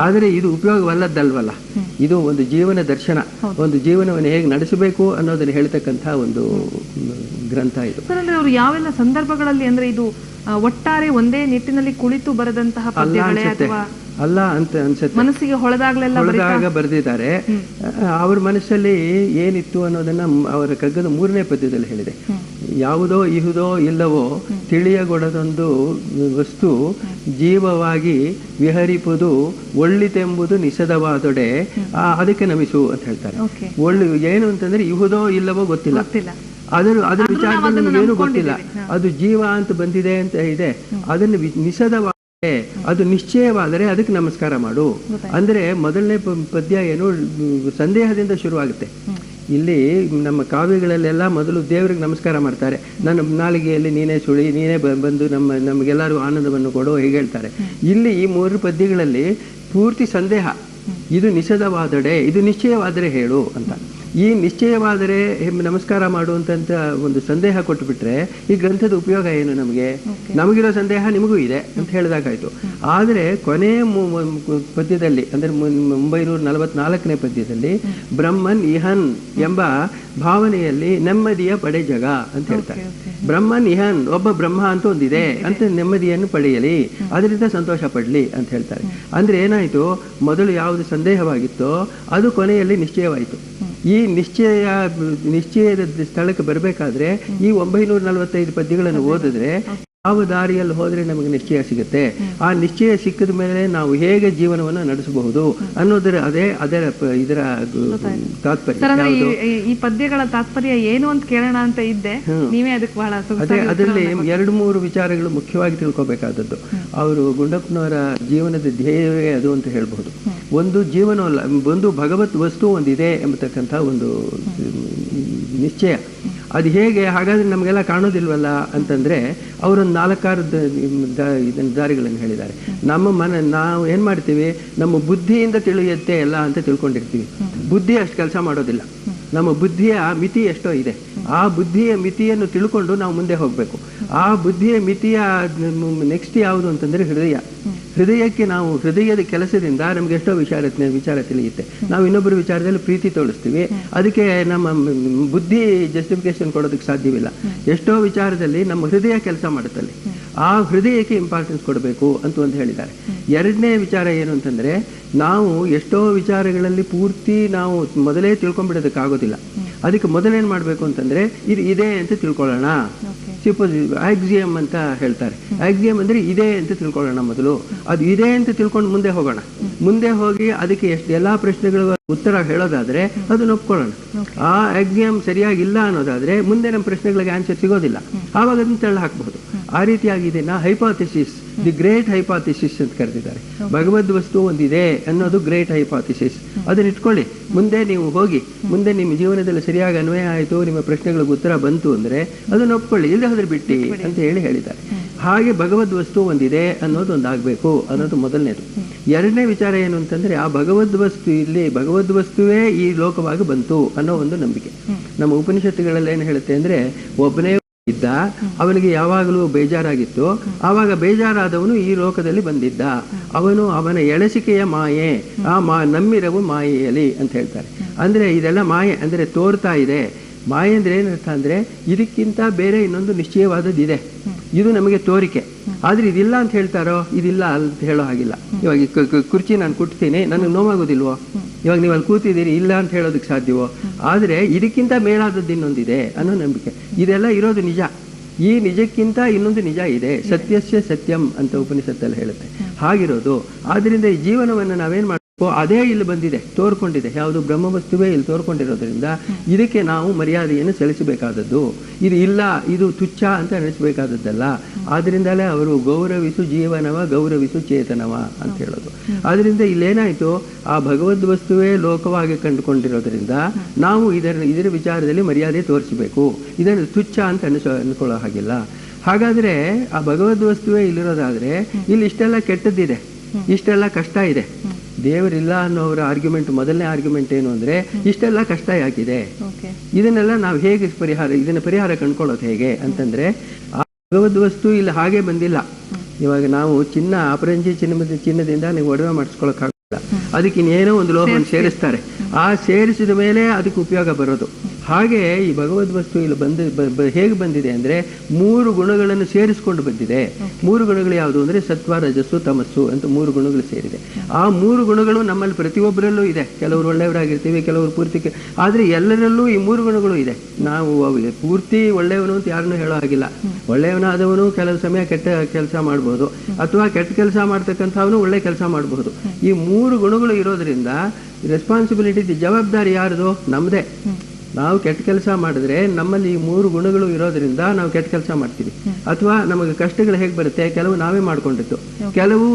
ಆದರೆ ಇದು ಉಪಯೋಗವಲ್ಲದ್ದಲ್ವಲ್ಲ, ಇದು ಒಂದು ಜೀವನ ದರ್ಶನ, ಒಂದು ಜೀವನವನ್ನು ಹೇಗೆ ನಡೆಸಬೇಕು ಅನ್ನೋದನ್ನು ಹೇಳ್ತಕ್ಕಂಥ ಒಂದು ಗ್ರಂಥ ಇದು. ಅವರು ಯಾವೆಲ್ಲ ಸಂದರ್ಭಗಳಲ್ಲಿ, ಅಂದ್ರೆ ಇದು ಒಟ್ಟಾರೆ ಒಂದೇ ನಿಟ್ಟಿನಲ್ಲಿ ಕುಳಿತು ಬರೆದಂತಹ ಪದ್ಯಗಳೇ ಅಥವಾ ಅಲ್ಲ ಅಂತ ಅನ್ಸುತ್ತೆ. ಮನಸ್ಸಿಗೆ ಹೊಳೆದಾಗ ಬರೆದಿದ್ದಾರೆ. ಅವ್ರ ಮನಸ್ಸಲ್ಲಿ ಏನಿತ್ತು ಅನ್ನೋದನ್ನ ಅವರ ಕಗ್ಗದ 3ನೇ ಪದ್ಯದಲ್ಲಿ ಹೇಳಿದೆ. ಯಾವುದೋ ಇಹುದೋ ಇಲ್ಲವೋ ತಿಳಿಯಗೊಡದೊಂದು ವಸ್ತು ಜೀವವಾಗಿ ವಿಹರಿಪುದು ಒಳ್ಳಿತೆಂಬುದು ನಿಷದವಾದೊಡೆ ಅದಕ್ಕೆ ನಮಿಸು ಅಂತ ಹೇಳ್ತಾರೆ. ಏನು ಅಂತಂದ್ರೆ ಇಹುದೋ ಇಲ್ಲವೋ ಗೊತ್ತಿಲ್ಲ, ಅದರ ವಿಚಾರದಲ್ಲಿ ನಮಗೇನು ಗೊತ್ತಿಲ್ಲ, ಅದು ಜೀವ ಅಂತ ಬಂದಿದೆ ಅಂತ ಇದೆ, ಅದನ್ನು ನಿಷದವಾದ ಅದು ನಿಶ್ಚಯವಾದರೆ ಅದಕ್ಕೆ ನಮಸ್ಕಾರ ಮಾಡು. ಅಂದ್ರೆ ಮೊದಲನೇ ಪದ್ಯ ಏನು ಸಂದೇಹದಿಂದ ಶುರುವಾಗುತ್ತೆ. ಇಲ್ಲಿ ನಮ್ಮ ಕಾವ್ಯಗಳಲ್ಲೆಲ್ಲ ಮೊದಲು ದೇವರಿಗೆ ನಮಸ್ಕಾರ ಮಾಡ್ತಾರೆ. ನನ್ನ ನಾಲಿಗೆಯಲ್ಲಿ ನೀನೇ ಸುಳಿ, ನೀನೇ ಬಂದು ನಮಗೆಲ್ಲರೂ ಆನಂದವನ್ನು ಕೊಡು ಹೀಗೆ ಹೇಳ್ತಾರೆ. ಇಲ್ಲಿ ಈ 3 ಪದ್ಯಗಳಲ್ಲಿ ಪೂರ್ತಿ ಸಂದೇಹ. ಇದು ನಿಷದವಾದಡೆ, ಇದು ನಿಶ್ಚಯವಾದರೆ ಹೇಳು ಅಂತ. ಈ ನಿಶ್ಚಯವಾದರೆ ನಮಸ್ಕಾರ ಮಾಡುವಂತ ಒಂದು ಸಂದೇಹ ಕೊಟ್ಟುಬಿಟ್ರೆ ಈ ಗ್ರಂಥದ ಉಪಯೋಗ ಏನು? ನಮಗಿರೋ ಸಂದೇಹ ನಿಮಗೂ ಇದೆ ಅಂತ ಹೇಳಿದಾಗಾಯ್ತು. ಆದರೆ ಕೊನೆಯ ಪದ್ಯದಲ್ಲಿ ಅಂದ್ರೆ 944ನೇ ಪದ್ಯದಲ್ಲಿ ಬ್ರಹ್ಮನ್ ಇಹನ್ ಎಂಬ ಭಾವನೆಯಲ್ಲಿ ನೆಮ್ಮದಿಯ ಪಡೆ ಜಗ ಅಂತ ಹೇಳ್ತಾರೆ. ಬ್ರಹ್ಮನ್ ಇಹನ್, ಒಬ್ಬ ಬ್ರಹ್ಮ ಅಂತ ಒಂದಿದೆ ಅಂತ ನೆಮ್ಮದಿಯನ್ನು ಪಡೆಯಲಿ, ಅದರಿಂದ ಸಂತೋಷ ಪಡಲಿ ಅಂತ ಹೇಳ್ತಾರೆ. ಅಂದ್ರೆ ಏನಾಯ್ತು, ಮೊದಲು ಯಾವುದು ಸಂದೇಹವಾಗಿತ್ತೋ ಅದು ಕೊನೆಯಲ್ಲಿ ನಿಶ್ಚಯವಾಯಿತು. ಈ ನಿಶ್ಚಯದ ಸ್ಥಳಕ್ಕೆ ಬರಬೇಕಾದ್ರೆ ಈ 945 ಪದ್ಯಗಳನ್ನು ಓದಿದ್ರೆ ಯಾವ ದಾರಿಯಲ್ಲಿ ಹೋದ್ರೆ ನಮಗೆ ನಿಶ್ಚಯ ಸಿಗುತ್ತೆ, ಆ ನಿಶ್ಚಯ ಸಿಕ್ಕಿದ ಮೇಲೆ ನಾವು ಹೇಗೆ ಜೀವನವನ್ನು ನಡೆಸಬಹುದು ಅನ್ನೋದರ ಇದರ ತಾತ್ಪರ್ಯ. ಈ ಪದ್ಯಗಳ ತಾತ್ಪರ್ಯ ಏನು ಅಂತ ಕೇಳೋಣ ಅಂತ ಇದ್ದೆ, ನೀವೇ ಅದಕ್ಕೆ ಬಹಳ ಅದರಲ್ಲಿ 2-3 ವಿಚಾರಗಳು ಮುಖ್ಯವಾಗಿ ತಿಳ್ಕೊಬೇಕಾದದ್ದು. ಅವರು ಗುಂಡಪ್ಪನವರ ಜೀವನದ ಧ್ಯೇಯವೇ ಅದು ಅಂತ ಹೇಳ್ಬಹುದು. ಒಂದು ಜೀವನವಲ್ಲ, ಒಂದು ಭಗವತ್ ವಸ್ತು ಒಂದಿದೆ ಎಂಬತಕ್ಕಂಥ ಒಂದು ನಿಶ್ಚಯ. ಅದು ಹೇಗೆ ಹಾಗಾದ್ರೆ ನಮಗೆಲ್ಲ ಕಾಣೋದಿಲ್ವಲ್ಲ ಅಂತಂದ್ರೆ ಅವರೊಂದು 4-6 ದಾರಿಗಳನ್ನು ಹೇಳಿದ್ದಾರೆ. ನಾವು ಏನು ಮಾಡ್ತೀವಿ, ನಮ್ಮ ಬುದ್ಧಿಯಿಂದ ತಿಳಿಯುತ್ತೆ ಎಲ್ಲ ಅಂತ ತಿಳ್ಕೊಂಡಿರ್ತೀವಿ. ಬುದ್ಧಿ ಅಷ್ಟು ಕೆಲಸ ಮಾಡೋದಿಲ್ಲ. ನಮ್ಮ ಬುದ್ಧಿಯ ಮಿತಿ ಎಷ್ಟೋ ಇದೆ. ಆ ಬುದ್ಧಿಯ ಮಿತಿಯನ್ನು ತಿಳ್ಕೊಂಡು ನಾವು ಮುಂದೆ ಹೋಗಬೇಕು. ಆ ಬುದ್ಧಿಯ ಮಿತಿಯ ನೆಕ್ಸ್ಟ್ ಯಾವುದು ಅಂತಂದ್ರೆ ಹೃದಯ. ಹೃದಯಕ್ಕೆ ನಾವು ಹೃದಯದ ಕೆಲಸದಿಂದ ನಮ್ಗೆ ಎಷ್ಟೋ ವಿಚಾರ ತಿಳಿಯುತ್ತೆ. ನಾವು ಇನ್ನೊಬ್ಬರ ವಿಚಾರದಲ್ಲಿ ಪ್ರೀತಿ ತೋರಿಸ್ತೀವಿ, ಅದಕ್ಕೆ ನಮ್ಮ ಬುದ್ಧಿ ಜಸ್ಟಿಫಿಕೇಶನ್ ಕೊಡೋದಕ್ಕೆ ಸಾಧ್ಯವಿಲ್ಲ. ಎಷ್ಟೋ ವಿಚಾರದಲ್ಲಿ ನಮ್ಮ ಹೃದಯ ಕೆಲಸ ಮಾಡುತ್ತಲ್ಲಿ, ಆ ಹೃದಯಕ್ಕೆ ಇಂಪಾರ್ಟೆನ್ಸ್ ಕೊಡಬೇಕು ಅಂತ ಒಂದು ಹೇಳಿದ್ದಾರೆ. ಎರಡನೇ ವಿಚಾರ ಏನು ಅಂತಂದ್ರೆ, ನಾವು ಎಷ್ಟೋ ವಿಚಾರಗಳಲ್ಲಿ ಪೂರ್ತಿ ನಾವು ಮೊದಲೇ ತಿಳ್ಕೊಂಡ್ಬಿಡೋದಕ್ಕಾಗೋದಿಲ್ಲ. ಅದಕ್ಕೆ ಮೊದಲೇನು ಮಾಡಬೇಕು ಅಂತಂದ್ರೆ ಇದು ಇದೆ ಅಂತ ತಿಳ್ಕೊಳ್ಳೋಣ. ಸಪೋಸ್ ಆಕ್ಸಿಯಮ್ ಅಂತ ಹೇಳ್ತಾರೆ. ಆಕ್ಸಿಯಮ್ ಅಂದ್ರೆ ಇದೆ ಅಂತ ತಿಳ್ಕೊಳ್ಳೋಣ ಮೊದಲು. ಅದು ಇದೆ ಅಂತ ತಿಳ್ಕೊಂಡು ಮುಂದೆ ಹೋಗೋಣ. ಮುಂದೆ ಹೋಗಿ ಅದಕ್ಕೆ ಎಲ್ಲಾ ಪ್ರಶ್ನೆಗಳು ಉತ್ತರ ಹೇಳೋದಾದ್ರೆ ಅದನ್ನ ಒಪ್ಕೊಳ್ಳೋಣ. ಆ ಆಕ್ಸಿಯಮ್ ಸರಿಯಾಗಿಲ್ಲ ಅನ್ನೋದಾದ್ರೆ ಮುಂದೆ ನಮ್ಮ ಪ್ರಶ್ನೆಗಳಿಗೆ ಆನ್ಸರ್ ಸಿಗೋದಿಲ್ಲ. ಆವಾಗ ಅದನ್ನ ತಳ್ಳ ಹಾಕಬಹುದು. ಆ ರೀತಿಯಾಗಿ ಇದನ್ನ ಹೈಪಾಥಿಸಿಸ್, ದಿ ಗ್ರೇಟ್ ಹೈಪಾಥಿಸಿಸ್ ಅಂತ ಕರೆದಿದ್ದಾರೆ. ಭಗವದ್ ವಸ್ತು ಒಂದಿದೆ ಅನ್ನೋದು ಗ್ರೇಟ್ ಹೈಪಾಥಿಸಿಸ್. ಅದನ್ನ ಇಟ್ಕೊಳ್ಳಿ. ಮುಂದೆ ನೀವು ಹೋಗಿ, ಮುಂದೆ ನಿಮ್ಮ ಜೀವನದಲ್ಲಿ ಸರಿಯಾಗಿ ಅನ್ವಯ ಆಯಿತು, ನಿಮ್ಮ ಪ್ರಶ್ನೆಗಳಿಗೆ ಉತ್ತರ ಬಂತು ಅಂದ್ರೆ ಅದನ್ನ ಒಪ್ಕೊಳ್ಳಿ, ಇಲ್ಲದೆ ಹೋದ್ರೆ ಬಿಟ್ಟಿ ಅಂತ ಹೇಳಿದ್ದಾರೆ. ಹಾಗೆ ಭಗವದ್ ವಸ್ತು ಒಂದಿದೆ ಅನ್ನೋದು ಒಂದಾಗಬೇಕು ಅನ್ನೋದು ಮೊದಲನೇದು. ಎರಡನೇ ವಿಚಾರ ಏನು ಅಂತಂದ್ರೆ, ಆ ಭಗವದ್ ವಸ್ತು ಇಲ್ಲಿ ಭಗವದ್ ವಸ್ತುವೇ ಈ ಲೋಕವಾಗಿ ಬಂತು ಅನ್ನೋ ಒಂದು ನಂಬಿಕೆ. ನಮ್ಮ ಉಪನಿಷತ್ತುಗಳಲ್ಲಿ ಏನು ಹೇಳುತ್ತೆ ಅಂದ್ರೆ, ಒಬ್ಬನೇ ಇದ್ದ, ಅವನಿಗೆ ಯಾವಾಗಲೂ ಬೇಜಾರಾಗಿತ್ತು, ಆವಾಗ ಬೇಜಾರಾದವನು ಈ ಲೋಕದಲ್ಲಿ ಬಂದಿದ್ದ, ಅವನ ಎಳಸಿಕೆಯ ಮಾಯೆ, ಆ ನಮ್ಮಿರವು ಮಾಯೆಯಲ್ಲಿ ಅಂತ ಹೇಳ್ತಾರೆ. ಅಂದ್ರೆ ಇದೆಲ್ಲ ಮಾಯೆ ಅಂದ್ರೆ ತೋರ್ತಾ ಇದೆ. ಮಾಯೆ ಅಂದ್ರೆ ಏನರ್ಥ ಅಂದ್ರೆ, ಇದಕ್ಕಿಂತ ಬೇರೆ ಇನ್ನೊಂದು ನಿಶ್ಚಯವಾದದ್ದಿದೆ, ಇದು ನಮಗೆ ತೋರಿಕೆ. ಆದ್ರೆ ಇದಿಲ್ಲ ಅಂತ ಹೇಳ್ತಾರೋ, ಇದಿಲ್ಲ ಅಂತ ಹೇಳೋ ಹಾಗಿಲ್ಲ. ಇವಾಗ ಕುರ್ಚಿ ನಾನು ಕುಟ್ತೀನಿ, ನನಗೆ ನೋವಾಗೋದಿಲ್ವೋ? ಇವಾಗ ನೀವು ಅಲ್ಲಿ ಕೂತಿದ್ದೀರಿ, ಇಲ್ಲ ಅಂತ ಹೇಳೋದಕ್ಕೆ ಸಾಧ್ಯವೋ? ಆದ್ರೆ ಇದಕ್ಕಿಂತ ಮೇಲಾದದ್ದು ಇನ್ನೊಂದಿದೆ ಅನ್ನೋ ನಂಬಿಕೆ. ಇದೆಲ್ಲ ಇರೋದು ನಿಜ. ಈ ನಿಜಕ್ಕಿಂತ ಇನ್ನೊಂದು ನಿಜ ಇದೆ. ಸತ್ಯಸ್ಯ ಸತ್ಯಂ ಅಂತ ಉಪನಿಷತ್ತಲ್ಲಿ ಹೇಳುತ್ತೆ. ಹಾಗಿರೋದು. ಆದ್ರಿಂದ ಈ ಜೀವನವನ್ನು ನಾವೇನ್ ಮಾಡಬೇಕು, ಅದೇ ಇಲ್ಲಿ ಬಂದಿದೆ, ತೋರ್ಕೊಂಡಿದೆ. ಯಾವುದು ಬ್ರಹ್ಮವಸ್ತುವೇ ಇಲ್ಲಿ ತೋರ್ಕೊಂಡಿರೋದ್ರಿಂದ ಇದಕ್ಕೆ ನಾವು ಮರ್ಯಾದೆಯನ್ನು ಸಲ್ಲಿಸಬೇಕಾದದ್ದು. ಇದು ಇಲ್ಲ, ಇದು ತುಚ್ಛ ಅಂತ ಅನಿಸಬೇಕಾದದ್ದಲ್ಲ. ಆದ್ರಿಂದಲೇ ಅವರು ಗೌರವಿಸು ಜೀವನವ ಗೌರವಿಸು ಚೇತನವ ಅಂತ ಹೇಳೋದು. ಆದ್ರಿಂದ ಇಲ್ಲೇನಾಯ್ತು, ಆ ಭಗವದ್ ವಸ್ತುವೇ ಲೋಕವಾಗಿ ಕಂಡುಕೊಂಡಿರೋದ್ರಿಂದ ನಾವು ಇದರ ವಿಚಾರದಲ್ಲಿ ಮರ್ಯಾದೆ ತೋರಿಸಬೇಕು. ಇದನ್ನು ತುಚ್ಛ ಅಂತ ಅನ್ಕೊಳ್ಳೋ ಹಾಗಿಲ್ಲ. ಹಾಗಾದ್ರೆ ಆ ಭಗವದ್ ವಸ್ತುವೇ ಇಲ್ಲಿರೋದಾದ್ರೆ ಇಲ್ಲಿ ಇಷ್ಟೆಲ್ಲ ಕೆಟ್ಟದ್ದಿದೆ, ಇಷ್ಟೆಲ್ಲ ಕಷ್ಟ ಇದೆ. ದೇವರಿಲ್ಲ ಅನ್ನೋರ ಆರ್ಗ್ಯುಮೆಂಟ್, ಮೊದಲನೇ ಆರ್ಗ್ಯುಮೆಂಟ್ ಏನು ಅಂದ್ರೆ, ಇಷ್ಟೆಲ್ಲ ಕಷ್ಟ ಯಾಕಿದೆ, ಇದನ್ನೆಲ್ಲ ನಾವು ಹೇಗೆ ಇದನ್ನ ಪರಿಹಾರ ಕಂಡ್ಕೊಳ್ಳೋದು ಹೇಗೆ ಅಂತಂದ್ರೆ, ಆ ಭಗವದ್ ವಸ್ತು ಇಲ್ಲಿ ಹಾಗೆ ಬಂದಿಲ್ಲ. ಇವಾಗ ನಾವು ಅಪರಂಜಿ ಚಿನ್ನದಿಂದ ನೀವು ಒಡವೆ ಮಾಡಿಸ್ಕೊಳಕ್ಕಾಗಲ್ಲ. ಅದಕ್ಕೆ ಇನ್ನೇನೋ ಒಂದು ಲೋಹವನ್ನು ಸೇರಿಸ್ತಾರೆ. ಆ ಸೇರಿಸಿದ ಮೇಲೆ ಅದಕ್ಕೆ ಉಪಯೋಗ ಬರೋದು. ಹಾಗೆ ಈ ಭಗವದ್ ವಸ್ತು ಇಲ್ಲಿ ಹೇಗೆ ಬಂದಿದೆ ಅಂದ್ರೆ, 3 ಗುಣಗಳನ್ನು ಸೇರಿಸ್ಕೊಂಡು ಬಂದಿದೆ. 3 ಗುಣಗಳು ಯಾವುದು ಅಂದ್ರೆ, ಸತ್ವ ರಜಸ್ಸು ತಮಸ್ಸು ಅಂತ 3 ಗುಣಗಳು ಸೇರಿದೆ. ಆ 3 ಗುಣಗಳು ನಮ್ಮಲ್ಲಿ ಪ್ರತಿಯೊಬ್ಬರಲ್ಲೂ ಇದೆ. ಕೆಲವರು ಒಳ್ಳೆಯವರಾಗಿರ್ತೀವಿ, ಕೆಲವರು ಪೂರ್ತಿ, ಆದ್ರೆ ಎಲ್ಲರಲ್ಲೂ ಈ 3 ಗುಣಗಳು ಇದೆ. ನಾವು ಪೂರ್ತಿ ಒಳ್ಳೆಯವನು ಅಂತ ಯಾರನ್ನೂ ಹೇಳೋ ಹಾಗಿಲ್ಲ. ಒಳ್ಳೆಯವನಾದವನು ಕೆಲವು ಸಮಯ ಕೆಟ್ಟ ಕೆಲಸ ಮಾಡಬಹುದು, ಅಥವಾ ಕೆಟ್ಟ ಕೆಲಸ ಮಾಡ್ತಕ್ಕಂಥವನು ಒಳ್ಳೆ ಕೆಲಸ ಮಾಡಬಹುದು. ಈ 3 ಗುಣಗಳು ಇರೋದ್ರಿಂದ ರೆಸ್ಪಾನ್ಸಿಬಿಲಿಟಿ, ಜವಾಬ್ದಾರಿ ಯಾರ್ದು? ನಮ್ದೇ. ನಾವು ಕೆಟ್ಟ ಕೆಲಸ ಮಾಡಿದ್ರೆ ನಮ್ಮಲ್ಲಿ ಈ 3 ಗುಣಗಳು ಇರೋದ್ರಿಂದ ನಾವು ಕೆಟ್ಟ ಕೆಲಸ ಮಾಡ್ತೀವಿ. ಅಥವಾ ನಮಗೆ ಕಷ್ಟಗಳು ಹೇಗೆ ಬರುತ್ತೆ, ಕೆಲವು ನಾವೇ ಮಾಡ್ಕೊಂಡಿದ್ದು, ಕೆಲವು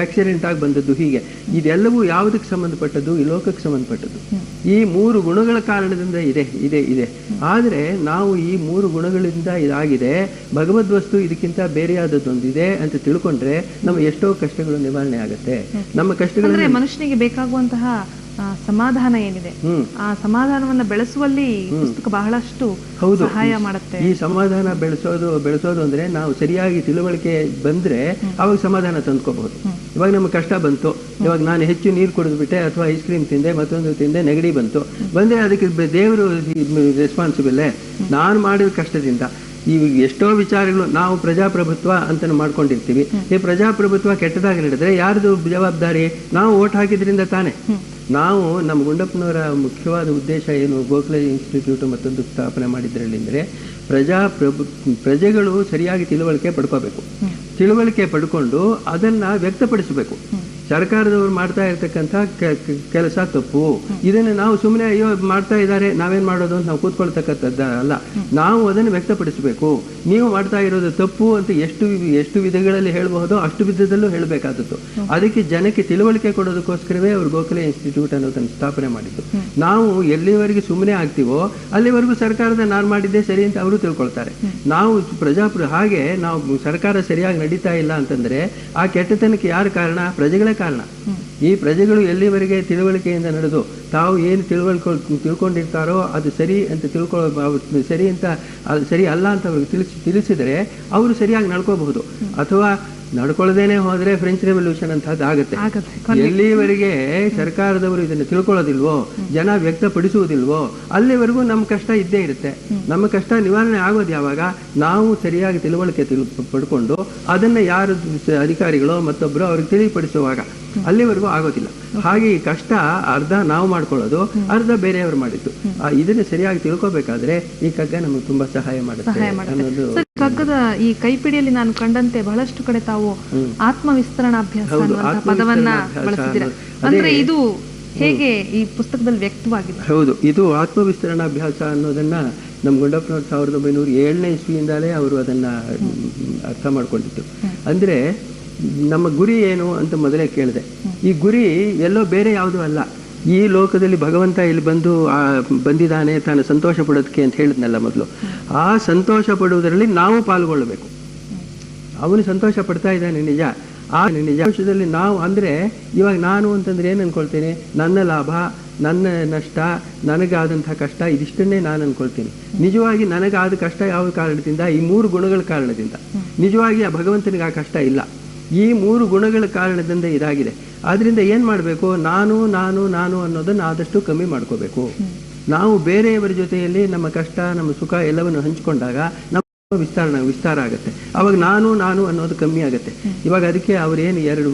ಆಕ್ಸಿಡೆಂಟ್ ಆಗಿ ಬಂದದ್ದು. ಹೀಗೆ ಇದೆಲ್ಲವೂ ಯಾವುದಕ್ಕೆ ಸಂಬಂಧಪಟ್ಟದ್ದು? ಈ ಲೋಕಕ್ಕೆ ಸಂಬಂಧಪಟ್ಟದ್ದು. ಈ 3 ಗುಣಗಳ ಕಾರಣದಿಂದ ಇದೆ. ಆದ್ರೆ ನಾವು ಈ 3 ಗುಣಗಳಿಂದ ಇದಾಗಿದೆ, ಭಗವದ್ ವಸ್ತು ಇದಕ್ಕಿಂತ ಬೇರೆಯಾದದ್ದೊಂದಿದೆ ಅಂತ ತಿಳ್ಕೊಂಡ್ರೆ ನಮ್ಮ ಎಷ್ಟೋ ಕಷ್ಟಗಳು ನಿವಾರಣೆ ಆಗುತ್ತೆ. ನಮ್ಮ ಕಷ್ಟಗಳು, ಮನುಷ್ಯನಿಗೆ ಬೇಕಾಗುವಂತಹ ಸಮಾಧಾನ ಏನಿದೆ, ಆ ಸಮಾಧಾನವನ್ನ ಬೆಳೆಸುವಲ್ಲಿ ಪುಸ್ತಕ ಬಹಳಷ್ಟು ಸಹಾಯ ಮಾಡುತ್ತೆ. ಈ ಸಮಾಧಾನ ಬೆಳೆಸೋದು ಅಂದ್ರೆ, ನಾವು ಸರಿಯಾಗಿ ತಿಳುವಳಿಕೆ ಬಂದ್ರೆ ಅವಾಗ ಸಮಾಧಾನ ತಂದ್ಕೋಬಹುದು. ಇವಾಗ ನಮ್ಗೆ ಕಷ್ಟ ಬಂತು, ಇವಾಗ ನಾನು ಹೆಚ್ಚು ನೀರು ಕುಡಿದ್ಬಿಟ್ಟೆ, ಅಥವಾ ಐಸ್ ಕ್ರೀಮ್ ತಿಂದೆ, ಮತ್ತೊಂದು ತಿಂದೆ, ನೆಗಡಿ ಬಂದ್ರೆ ಅದಕ್ಕೆ ದೇವರು ರೆಸ್ಪಾನ್ಸಿಬಲ್. ನಾನು ಮಾಡಿದ ಕಷ್ಟದಿಂದ ಈ ಎಷ್ಟೋ ವಿಚಾರಗಳು ನಾವು ಪ್ರಜಾಪ್ರಭುತ್ವ ಅಂತ ಮಾಡ್ಕೊಂಡಿರ್ತೀವಿ. ಈ ಪ್ರಜಾಪ್ರಭುತ್ವ ಕೆಟ್ಟದಾಗಿ ನಡೆದ್ರೆ ಯಾರ್ದು ಜವಾಬ್ದಾರಿ? ನಾವು ಓಟ್ ಹಾಕಿದ್ರಿಂದ ತಾನೆ. ನಾವು ನಮ್ಮ ಗುಂಡಪ್ಪನವರ ಮುಖ್ಯವಾದ ಉದ್ದೇಶ ಏನು, ಗೋಖಲೆ ಇನ್ಸ್ಟಿಟ್ಯೂಟ್ ಮತ್ತೊಂದು ಸ್ಥಾಪನೆ ಮಾಡಿದ್ರಲ್ಲಿ ಅಂದರೆ, ಪ್ರಜೆಗಳು ಸರಿಯಾಗಿ ತಿಳುವಳಿಕೆ ಪಡ್ಕೋಬೇಕು. ತಿಳುವಳಿಕೆ ಪಡ್ಕೊಂಡು ಅದನ್ನ ವ್ಯಕ್ತಪಡಿಸಬೇಕು. ಸರ್ಕಾರದವರು ಮಾಡ್ತಾ ಇರ್ತಕ್ಕಂಥ ಕೆಲಸ ತಪ್ಪು. ಇದನ್ನು ನಾವು ಸುಮ್ಮನೆ ಅಯ್ಯೋ ಮಾಡ್ತಾ ಇದ್ದಾರೆ ನಾವೇನ್ ಮಾಡೋದು ಅಂತ ನಾವು ಕೂತ್ಕೊಳ್ತಕ್ಕಂಥದ್ದು ಅಲ್ಲ. ನಾವು ಅದನ್ನು ವ್ಯಕ್ತಪಡಿಸಬೇಕು. ನೀವು ಮಾಡ್ತಾ ಇರೋದು ತಪ್ಪು ಅಂತ ಎಷ್ಟು ವಿಧಗಳಲ್ಲಿ ಹೇಳಬಹುದೋ ಅಷ್ಟು ವಿಧದಲ್ಲೂ ಹೇಳಬೇಕಾದದ್ದು. ಅದಕ್ಕೆ ಜನಕ್ಕೆ ತಿಳುವಳಿಕೆ ಕೊಡೋದಕ್ಕೋಸ್ಕರವೇ ಅವರು ಗೋಖಲೆ ಇನ್ಸ್ಟಿಟ್ಯೂಟ್ ಅನ್ನೋದನ್ನು ಸ್ಥಾಪನೆ ಮಾಡಿದ್ದು. ನಾವು ಎಲ್ಲಿವರೆಗೆ ಸುಮ್ಮನೆ ಆಗ್ತೀವೋ ಅಲ್ಲಿವರೆಗೂ ಸರ್ಕಾರದ ನಾನು ಮಾಡಿದ್ದೆ ಸರಿ ಅಂತ ಅವರು ತಿಳ್ಕೊಳ್ತಾರೆ. ನಾವು ಹಾಗೆ ನಾವು ಸರ್ಕಾರ ಸರಿಯಾಗಿ ನಡೀತಾ ಇಲ್ಲ ಅಂತಂದ್ರೆ ಆ ಕೆಟ್ಟತನಕ್ಕೆ ಯಾರು ಕಾರಣ? ಪ್ರಜೆಗಳೇ ಕಾರಣ. ಈ ಪ್ರಜೆಗಳು ಎಲ್ಲಿವರೆಗೆ ತಿಳುವಳಿಕೆಯಿಂದ ನಡೆದು ತಾವು ಏನು ತಿಳ್ಕೊಂಡಿರ್ತಾರೋ ಅದು ಸರಿ ಅಂತ ಸರಿ ಅಂತ ಸರಿ ಅಲ್ಲ ಅಂತ ಅವ್ರಿಗೆ ತಿಳಿಸಿದರೆ ಅವರು ಸರಿಯಾಗಿ ನಡ್ಕೋಬಹುದು. ಅಥವಾ ನಡ್ಕೊಳ್ಳದೇನೆ ಹೋದ್ರೆ ಫ್ರೆಂಚ್ ರೆವಲ್ಯೂಷನ್ ಅಂತದ್ದು ಆಗುತ್ತೆ. ಎಲ್ಲಿವರೆಗೆ ಸರ್ಕಾರದವರು ಇದನ್ನು ತಿಳ್ಕೊಳ್ಳೋದಿಲ್ವೋ, ಜನ ವ್ಯಕ್ತಪಡಿಸುವುದಿಲ್ವೋ, ಅಲ್ಲಿವರೆಗೂ ನಮ್ಮ ಕಷ್ಟ ಇದ್ದೇ ಇರುತ್ತೆ. ನಮ್ಮ ಕಷ್ಟ ನಿವಾರಣೆ ಆಗೋದು ಯಾವಾಗ? ನಾವು ಸರಿಯಾಗಿ ತಿಳುವಳಿಕೆ ಪಡ್ಕೊಂಡು ಅದನ್ನ ಯಾರು ಅಧಿಕಾರಿಗಳು ಮತ್ತೊಬ್ಬರು ಅವ್ರಿಗೆ ತಿಳಿಪಡಿಸುವಾಗ, ಅಲ್ಲಿವರೆಗೂ ಆಗೋದಿಲ್ಲ. ಹಾಗೆ ಈ ಕಷ್ಟ ಅರ್ಧ ನಾವು ಮಾಡ್ಕೊಳ್ಳೋದು, ಅರ್ಧ ಬೇರೆಯವರು ಮಾಡಿದ್ದು. ಇದನ್ನು ಸರಿಯಾಗಿ ತಿಳ್ಕೊಬೇಕಾದ್ರೆ ಈ ಕಗ್ಗ ನಮಗೆ ತುಂಬಾ ಸಹಾಯ ಮಾಡುತ್ತೆ ಅನ್ನೋದು. ಕಗ್ಗದ ಈ ಕೈಪಿಡಿಯಲ್ಲಿ ನಾನು ಕಂಡಂತೆ ಬಹಳಷ್ಟು ಕಡೆ ತಾವು ಆತ್ಮವಿಸ್ತರಣಾಭ್ಯಾಸ ಪದವನ್ನ ಬಳಸಿದ್ದೀರಾ. ಅಂದ್ರೆ ಇದು ಹೇಗೆ ಈ ಪುಸ್ತಕದಲ್ಲಿ ವ್ಯಕ್ತವಾಗಿದೆ? ಹೌದು, ಇದು ಆತ್ಮವಿಸ್ತರಣಾಭ್ಯಾಸ ಅನ್ನೋದನ್ನ ನಮ್ಮ ಗುಂಡಪ್ಪನವ್ರು 1907ನೇ ಇಸ್ವಿಯಿಂದಲೇ ಅವರು ಅದನ್ನ ಅರ್ಥ ಮಾಡ್ಕೊಂಡಿದ್ದು. ಅಂದ್ರೆ ನಮ್ಮ ಗುರಿ ಏನು ಅಂತ ಮೊದಲೇ ಕೇಳಿದೆ. ಈ ಗುರಿ ಎಲ್ಲೋ ಬೇರೆ ಯಾವುದೂ ಅಲ್ಲ. ಈ ಲೋಕದಲ್ಲಿ ಭಗವಂತ ಇಲ್ಲಿ ಬಂದಿದ್ದಾನೆ ತಾನು ಸಂತೋಷ ಪಡೋದಕ್ಕೆ ಅಂತ ಹೇಳಿದ್ನಲ್ಲ ಮೊದಲು. ಆ ಸಂತೋಷ ಪಡುವುದರಲ್ಲಿ ನಾವು ಪಾಲ್ಗೊಳ್ಳಬೇಕು. ಅವನು ಸಂತೋಷ ಪಡ್ತಾ ಇದ್ದಾನೆ ನಿಜ. ಆ ನಿಜ ಅಂಶದಲ್ಲಿ ನಾವು ಅಂದ್ರೆ ಇವಾಗ ನಾನು ಅಂತಂದ್ರೆ ಏನು ಅನ್ಕೊಳ್ತೇನೆ? ನನ್ನ ಲಾಭ, ನನ್ನ ನಷ್ಟ, ನನಗಾದಂಥ ಕಷ್ಟ, ಇದಿಷ್ಟನ್ನೇ ನಾನು ಅನ್ಕೊಳ್ತೀನಿ. ನಿಜವಾಗಿ ನನಗಾದ ಕಷ್ಟ ಯಾವ ಕಾರಣದಿಂದ? ಈ 3 ಗುಣಗಳ ಕಾರಣದಿಂದ. ನಿಜವಾಗಿ ಆ ಭಗವಂತನಿಗೆ ಆ ಕಷ್ಟ ಇಲ್ಲ. ಈ 3 ಗುಣಗಳ ಕಾರಣದಿಂದ ಇದಾಗಿದೆ. ಆದ್ರಿಂದ ಏನ್ ಮಾಡಬೇಕು? ನಾನು ನಾನು ನಾನು ಅನ್ನೋದನ್ನ ಆದಷ್ಟು ಕಮ್ಮಿ ಮಾಡ್ಕೋಬೇಕು. ನಾವು ಬೇರೆಯವರ ಜೊತೆಯಲ್ಲಿ ನಮ್ಮ ಕಷ್ಟ, ನಮ್ಮ ಸುಖ ಎಲ್ಲವನ್ನು ಹಂಚ್ಕೊಂಡಾಗ ನಮ್ಮ ವಿಸ್ತಾರ ಆಗುತ್ತೆ. ಅವಾಗ ನಾನು ನಾನು ಅನ್ನೋದು ಕಮ್ಮಿ ಆಗುತ್ತೆ. ಇವಾಗ ಅದಕ್ಕೆ ಅವರೇನು ಎರಡು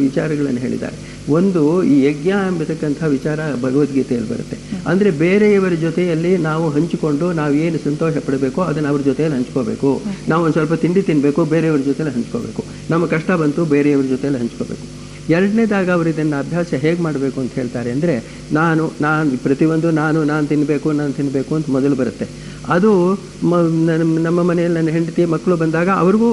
ವಿಚಾರಗಳನ್ನು ಹೇಳಿದ್ದಾರೆ. ಒಂದು, ಈ ಯಜ್ಞ ಎಂಬತಕ್ಕಂಥ ವಿಚಾರ ಭಗವದ್ಗೀತೆಯಲ್ಲಿ ಬರುತ್ತೆ. ಅಂದ್ರೆ ಬೇರೆಯವರ ಜೊತೆಯಲ್ಲಿ ನಾವು ಹಂಚಿಕೊಂಡು ನಾವು ಏನು ಸಂತೋಷ ಪಡಬೇಕೋ ಅದನ್ನು ಅವ್ರ ಜೊತೆಯಲ್ಲಿ ಹಂಚ್ಕೋಬೇಕು. ನಾವು ಒಂದು ಸ್ವಲ್ಪ ತಿಂಡಿ ತಿನ್ಬೇಕು, ಬೇರೆಯವ್ರ ಜೊತೆಯಲ್ಲಿ ಹಂಚ್ಕೋಬೇಕು. ನಮ್ಮ ಕಷ್ಟ ಬಂತು, ಬೇರೆಯವ್ರ ಜೊತೆಯಲ್ಲಿ ಹಂಚ್ಕೋಬೇಕು. ಎರಡನೇದಾಗ ಅವರು ಇದನ್ನು ಅಭ್ಯಾಸ ಹೇಗೆ ಮಾಡಬೇಕು ಅಂತ ಹೇಳ್ತಾರೆ ಅಂದರೆ, ನಾನು ಪ್ರತಿಯೊಂದು ನಾನು ತಿನ್ನಬೇಕು ಅಂತ ಮೊದಲು ಬರುತ್ತೆ. ಅದು ನಮ್ಮ ಮನೆಯಲ್ಲಿ ನನ್ನ ಹೆಂಡತಿ ಮಕ್ಕಳು ಬಂದಾಗ ಅವ್ರಿಗೂ